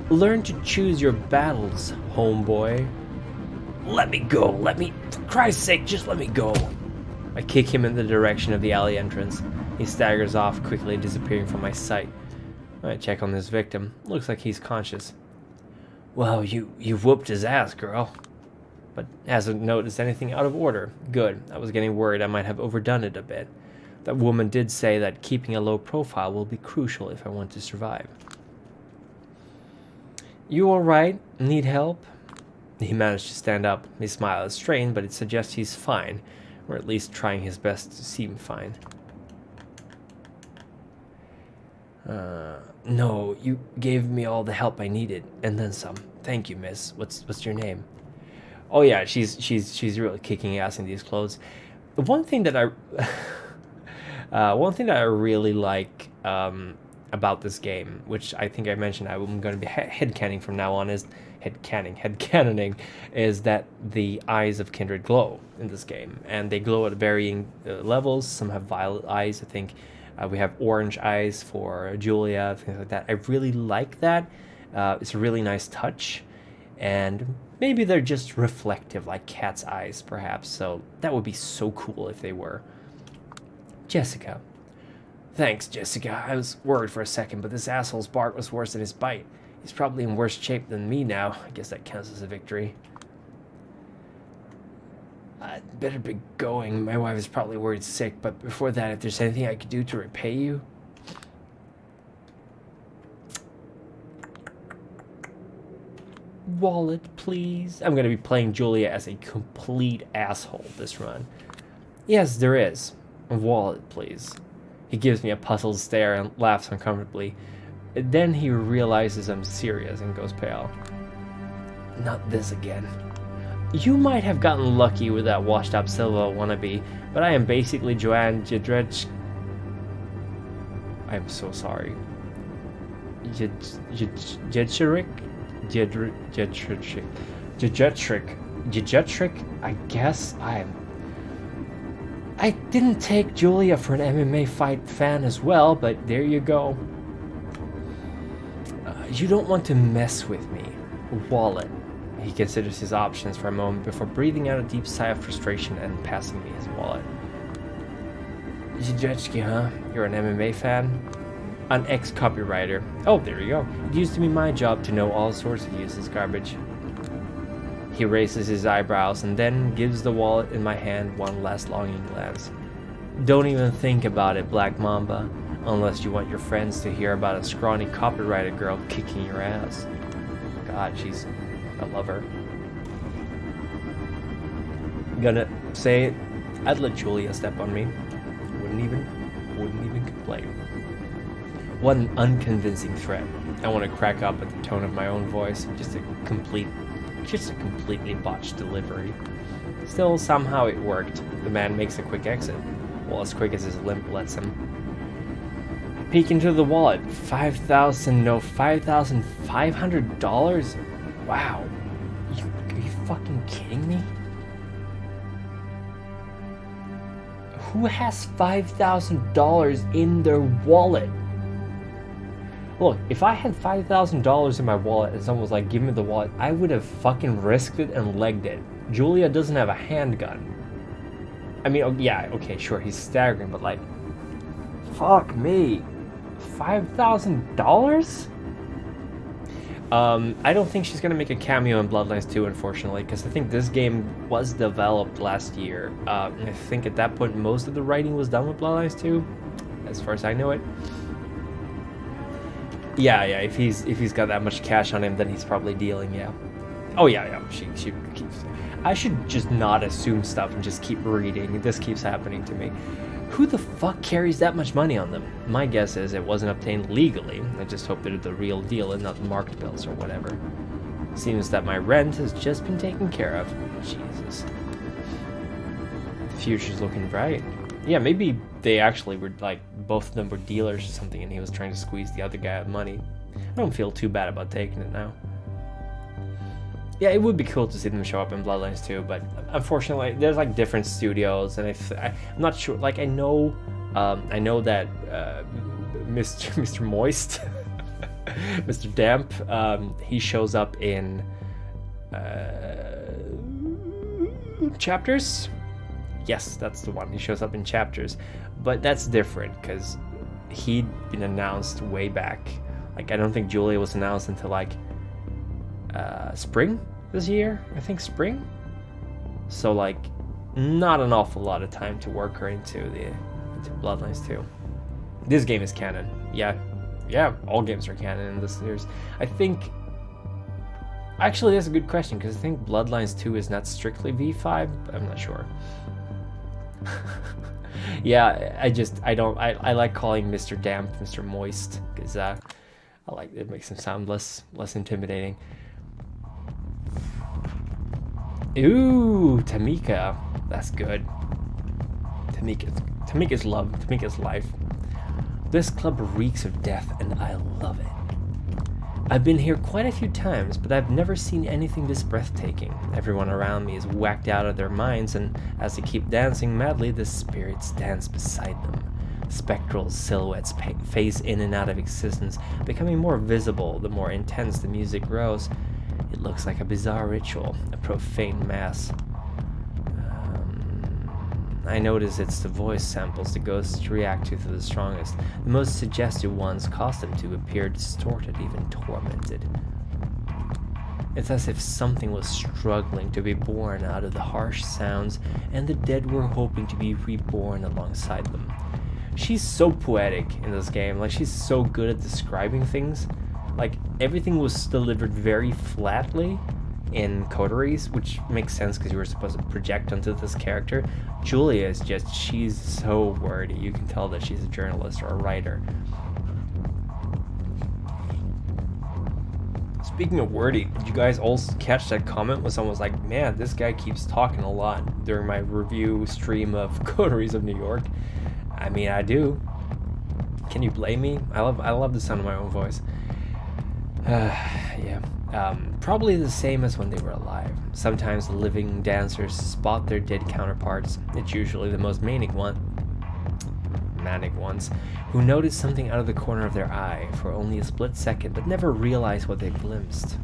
Learn to choose your battles, homeboy. Let me go, for Christ's sake, just let me go. I kick him in the direction of the alley entrance. He staggers off, quickly disappearing from my sight. I check on this victim. Looks like he's conscious. Well, you've whooped his ass, girl. But hasn't noticed anything out of order. Good. I was getting worried I might have overdone it a bit. That woman did say that keeping a low profile will be crucial if I want to survive. You alright? Need help? He managed to stand up. His smile is strained, but it suggests he's fine, or at least trying his best to seem fine. No, you gave me all the help I needed, and then some. Thank you, miss. What's your name? Oh yeah, she's really kicking ass in these clothes. One thing that I really like about this game, which I think I mentioned I'm going to be headcanoning from now on, is headcanoning, is that the eyes of Kindred glow in this game, and they glow at varying levels. Some have violet eyes, I think. We have orange eyes for Julia, things like that. I really like that. It's a really nice touch, and maybe they're just reflective, like cat's eyes, perhaps. So that would be so cool if they were. Jessica. Thanks, Jessica. I was worried for a second, but this asshole's bark was worse than his bite. He's probably in worse shape than me now. I guess that counts as a victory. I'd better be going. My wife is probably worried sick, but before that, if there's anything I could do to repay you... Wallet, please. I'm going to be playing Julia as a complete asshole this run. Yes, there is. A wallet, please. He gives me a puzzled stare and laughs uncomfortably. Then he realizes I'm serious and goes pale. Not this again. You might have gotten lucky with that washed-up Silva wannabe, but I am basically Joanne Jedrzejczyk. I'm so sorry. Jedrzejczyk. I guess I am. I didn't take Julia for an MMA fight fan as well, but there you go. You don't want to mess with me. Wallet. He considers his options for a moment before breathing out a deep sigh of frustration and passing me his wallet. Zhijetsky, huh? You're an MMA fan? An ex-copywriter. Oh, there you go. It used to be my job to know all sorts of useless garbage. He raises his eyebrows and then gives the wallet in my hand one last longing glance. Don't even think about it, Black Mamba, unless you want your friends to hear about a scrawny copywriter girl kicking your ass. God, I love her. Gonna say it, I'd let Julia step on me. Wouldn't even complain. What an unconvincing threat. I want to crack up at the tone of my own voice. Just a completely botched delivery. Still, somehow it worked. The man makes a quick exit. Well, as quick as his limp lets him. Peek into the wallet. $5,500? Wow. Are you fucking kidding me? Who has $5,000 in their wallet? Look, if I had $5,000 in my wallet and someone was like, give me the wallet, I would have fucking risked it and legged it. Julia doesn't have a handgun. I mean, yeah, okay, sure, he's staggering, but like, fuck me. $5,000? I don't think she's gonna make a cameo in Bloodlines 2, unfortunately, because I think this game was developed last year. I think at that point most of the writing was done with Bloodlines 2, as far as I know it. Yeah, if he's got that much cash on him, then he's probably dealing. Yeah. Oh yeah. She keeps. I should just not assume stuff and just keep reading. This keeps happening to me. Who the fuck carries that much money on them? My guess is it wasn't obtained legally. I just hope they're the real deal and not marked bills or whatever. Seems that my rent has just been taken care of. Jesus. The future's looking bright. Yeah, maybe they actually were like, both of them were dealers or something and he was trying to squeeze the other guy out of money. I don't feel too bad about taking it now. Yeah, it would be cool to see them show up in Bloodlines 2, but unfortunately, there's like different studios, and I'm not sure. Like I know that Mr. Moist, Mr. Damp, he shows up in Chapters. Yes, that's the one. He shows up in Chapters, but that's different because he'd been announced way back. Like I don't think Julia was announced until like spring this year. I think spring. So like not an awful lot of time to work her into Bloodlines 2. This game is canon. Yeah, all games are canon in this series. I think actually that's a good question because I think Bloodlines 2 is not strictly V5. I'm not sure. Yeah, I like calling Mr. Damp Mr. Moist because I like it, makes him sound less intimidating. Ooh, Tamika, that's good. Tamika's love, Tamika's life. This club reeks of death and I love it. I've been here quite a few times, but I've never seen anything this breathtaking. Everyone around me is whacked out of their minds, and as they keep dancing madly, the spirits dance beside them. Spectral silhouettes phase in and out of existence, becoming more visible the more intense the music grows. It looks like a bizarre ritual, a profane mass. I notice it's the voice samples the ghosts react to the strongest. The most suggestive ones cause them to appear distorted, even tormented. It's as if something was struggling to be born out of the harsh sounds, and the dead were hoping to be reborn alongside them. She's so poetic in this game, like she's so good at describing things. Like everything was delivered very flatly in coteries, which makes sense because you were supposed to project onto this character. Julia is just, she's so wordy. You can tell that she's a journalist or a writer. Speaking of wordy, did you guys all catch that comment when someone was like, man, this guy keeps talking a lot during my review stream of Coteries of New York? I mean, I do. Can you blame me? I love the sound of my own voice. Yeah. Probably the same as when they were alive. Sometimes the living dancers spot their dead counterparts. It's usually the most manic ones, who notice something out of the corner of their eye for only a split second, but never realize what they've glimpsed.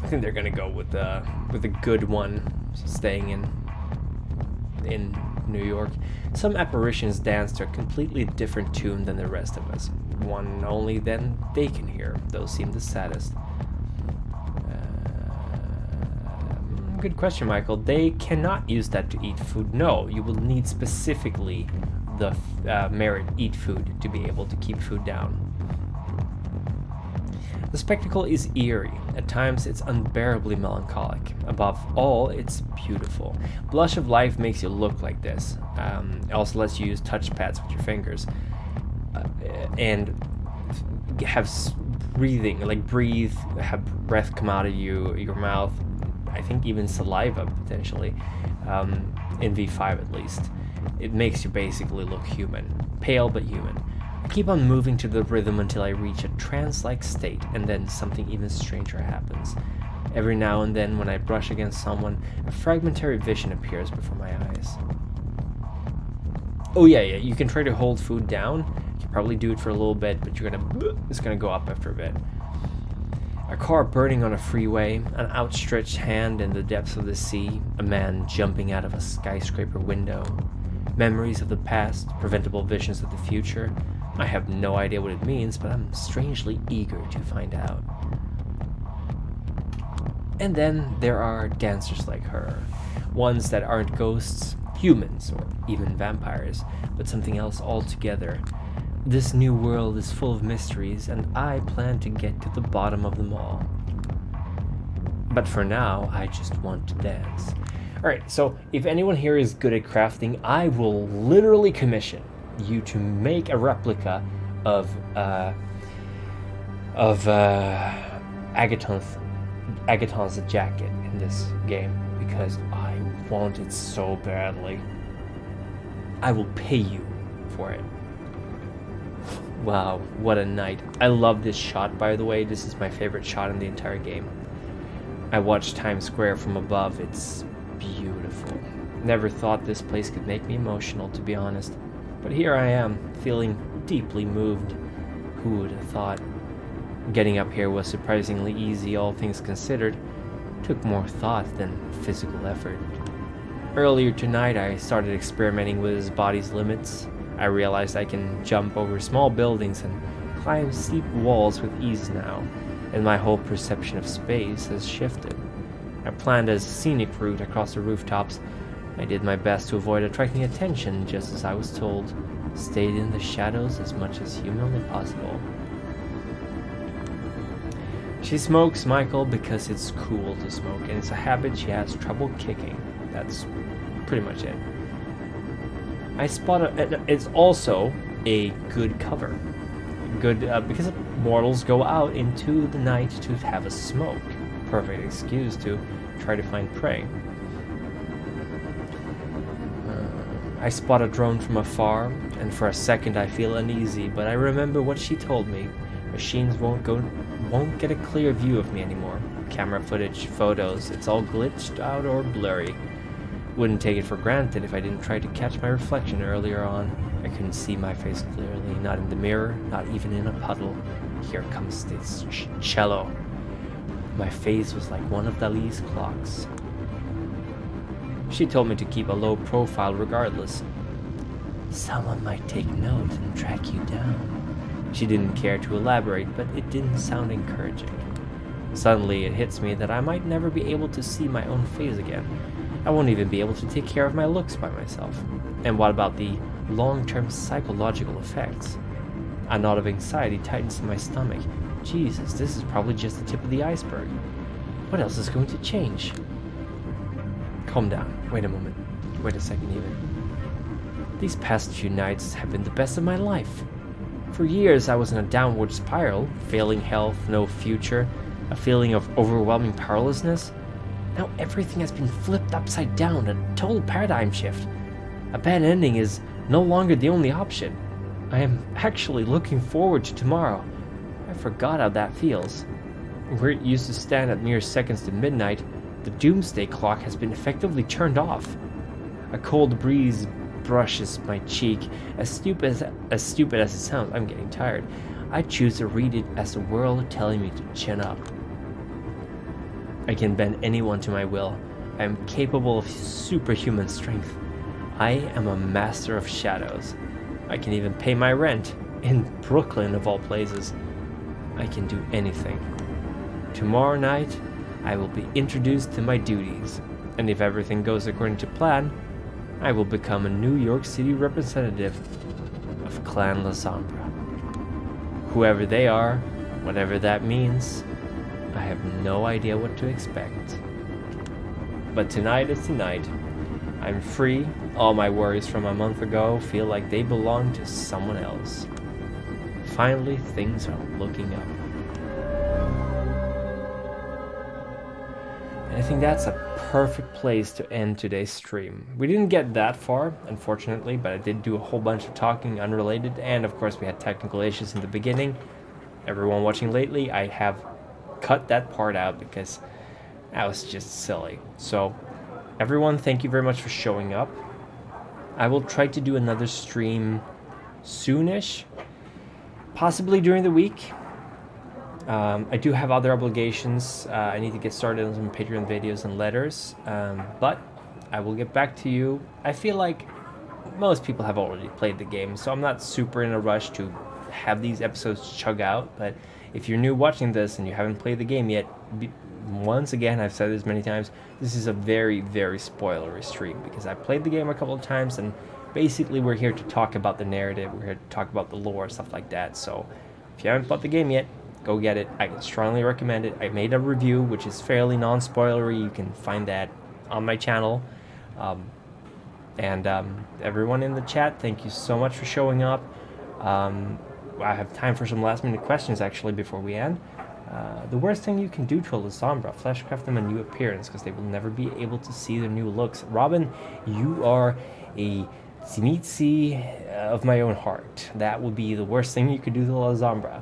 I think they're gonna go with the good one, staying in New York. Some apparitions dance to a completely different tune than the rest of us. One only then they can hear. Those seem the saddest. Good question, Michael. They cannot use that to eat food. No, you will need specifically the merit eat food to be able to keep food down. The spectacle is eerie. At times, it's unbearably melancholic. Above all, it's beautiful. Blush of Life makes you look like this. It also lets you use touchpads with your fingers. And have breathing, like breathe, have breath come out of your mouth. I think even saliva, potentially. In V5 at least. It makes you basically look human. Pale, but human. I keep on moving to the rhythm until I reach a trance-like state, and then something even stranger happens. Every now and then, when I brush against someone, a fragmentary vision appears before my eyes. Oh yeah, you can try to hold food down. You can probably do it for a little bit, but it's gonna go up after a bit. A car burning on a freeway, an outstretched hand in the depths of the sea, a man jumping out of a skyscraper window. Memories of the past, preventable visions of the future. I have no idea what it means, but I'm strangely eager to find out. And then there are dancers like her. Ones that aren't ghosts, humans, or even vampires, but something else altogether. This new world is full of mysteries, and I plan to get to the bottom of them all. But for now, I just want to dance. Alright, so if anyone here is good at crafting, I will literally commission you to make a replica of Agaton's jacket in this game, because I want it so badly. I will pay you for it. Wow, what a night. I love this shot, by the way. This is my favorite shot in the entire game. I watched Times Square from above. It's beautiful. Never thought this place could make me emotional, to be honest. But here I am, feeling deeply moved. Who would have thought? Getting up here was surprisingly easy, all things considered. Took more thought than physical effort. Earlier tonight, I started experimenting with his body's limits. I realized I can jump over small buildings and climb steep walls with ease now, and my whole perception of space has shifted. I planned a scenic route across the rooftops. I did my best to avoid attracting attention, just as I was told. Stayed in the shadows as much as humanly possible. She smokes, Michael, because it's cool to smoke, and it's a habit she has trouble kicking. That's pretty much it. I spot it's also a good cover. Good, because mortals go out into the night to have a smoke. Perfect excuse to try to find prey. I spot a drone from afar, and for a second I feel uneasy, but I remember what she told me. Machines won't get a clear view of me anymore. Camera footage, photos, it's all glitched out or blurry. Wouldn't take it for granted if I didn't try to catch my reflection earlier on. I couldn't see my face clearly, not in the mirror, not even in a puddle. Here comes this cello. My face was like one of Dali's clocks. She told me to keep a low profile regardless. Someone might take note and track you down. She didn't care to elaborate, but it didn't sound encouraging. Suddenly it hits me that I might never be able to see my own face again. I won't even be able to take care of my looks by myself. And what about the long-term psychological effects? A knot of anxiety tightens in my stomach. Jesus, this is probably just the tip of the iceberg. What else is going to change? Calm down. Wait a moment. Wait a second even. These past few nights have been the best of my life. For years I was in a downward spiral, failing health, no future, a feeling of overwhelming powerlessness. Now everything has been flipped upside down, a total paradigm shift. A bad ending is no longer the only option. I am actually looking forward to tomorrow. I forgot how that feels. Where it used to stand at mere seconds to midnight, the doomsday clock has been effectively turned off. A cold breeze brushes my cheek. As stupid as it sounds, I'm getting tired. I choose to read it as the world telling me to chin up. I can bend anyone to my will. I am capable of superhuman strength. I am a master of shadows. I can even pay my rent, in Brooklyn of all places. I can do anything. Tomorrow night, I will be introduced to my duties, and if everything goes according to plan, I will become a New York City representative of Clan La Sombra. Whoever they are, whatever that means, I have no idea what to expect. But tonight is tonight. I'm free. All my worries from a month ago feel like they belong to someone else. Finally, things are looking up. And I think that's a perfect place to end today's stream. We didn't get that far, unfortunately, but I did do a whole bunch of talking unrelated, and of course we had technical issues in the beginning. Everyone watching lately, I have cut that part out because that was just silly. So, everyone, thank you very much for showing up. I will try to do another stream soonish, possibly during the week. I do have other obligations. I need to get started on some Patreon videos and letters, but I will get back to you. I feel like most people have already played the game, so I'm not super in a rush to have these episodes chug out, but if you're new watching this and you haven't played the game yet, once again, I've said this many times, this is a very, very spoilery stream, because I played the game a couple of times, and basically we're here to talk about the narrative, we're here to talk about the lore, stuff like that. So if you haven't bought the game yet, go get it. I strongly recommend it. I made a review which is fairly non-spoilery. You can find that on my channel. Everyone in the chat, thank you so much for showing up. I have time for some last minute questions actually before we end. The worst thing you can do to a La Sombra, fleshcraft them a new appearance, because they will never be able to see their new looks. Robin, you are a Zenitsi of my own heart. That would be the worst thing you could do to La Sombra.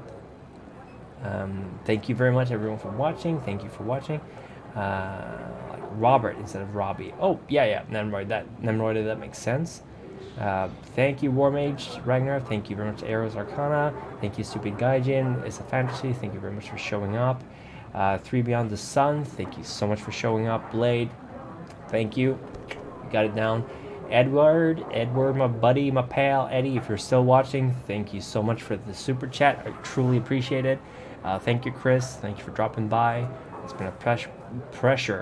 Thank you very much everyone for watching. Thank you for watching. Like Robert instead of Robbie. Oh, yeah, Nemroid, that makes sense. Thank you, Warmage Ragnar. Thank you very much, Arrows Arcana. Thank you, Stupid Gaijin. It's a Fantasy. Thank you very much for showing up. 3 Beyond the Sun. Thank you so much for showing up. Blade. Thank you. You got it down. Edward, my buddy, my pal, Eddie, if you're still watching, thank you so much for the super chat. I truly appreciate it. Thank you, Chris. Thank you for dropping by. It's been a pressure.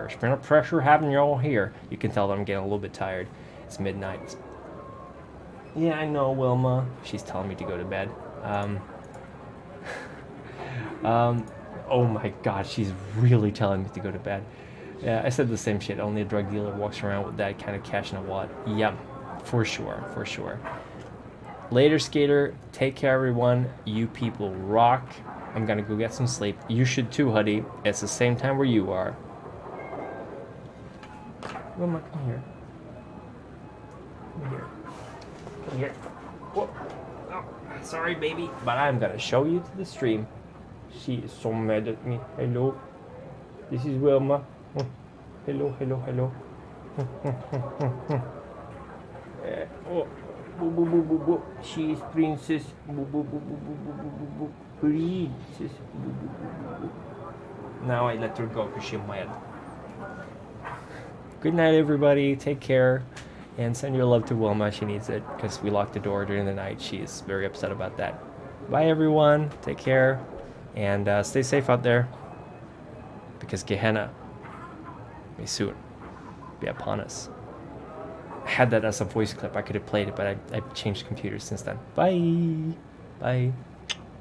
It's been a pressure having you all here. You can tell that I'm getting a little bit tired. It's midnight. Yeah, I know, Wilma. She's telling me to go to bed. Oh my god, she's really telling me to go to bed. Yeah, I said the same shit. Only a drug dealer walks around with that kind of cash in a wallet. Yep, for sure. Later, skater. Take care, everyone. You people rock. I'm gonna go get some sleep. You should too, Huddy. It's the same time where you are. Wilma, come here. Come here. Whoa. Oh, sorry, baby. But I'm gonna show you to the stream. She is so mad at me. Hello. This is Wilma. Hello. She is princess. Princess. Now I let her go because she's mad. Good night, everybody. Take care. And send your love to Wilma. She needs it because we locked the door during the night. She is very upset about that. Bye, everyone. Take care. And stay safe out there. Because Gehenna may soon be upon us. I had that as a voice clip. I could have played it, but I changed computers since then. Bye. Bye.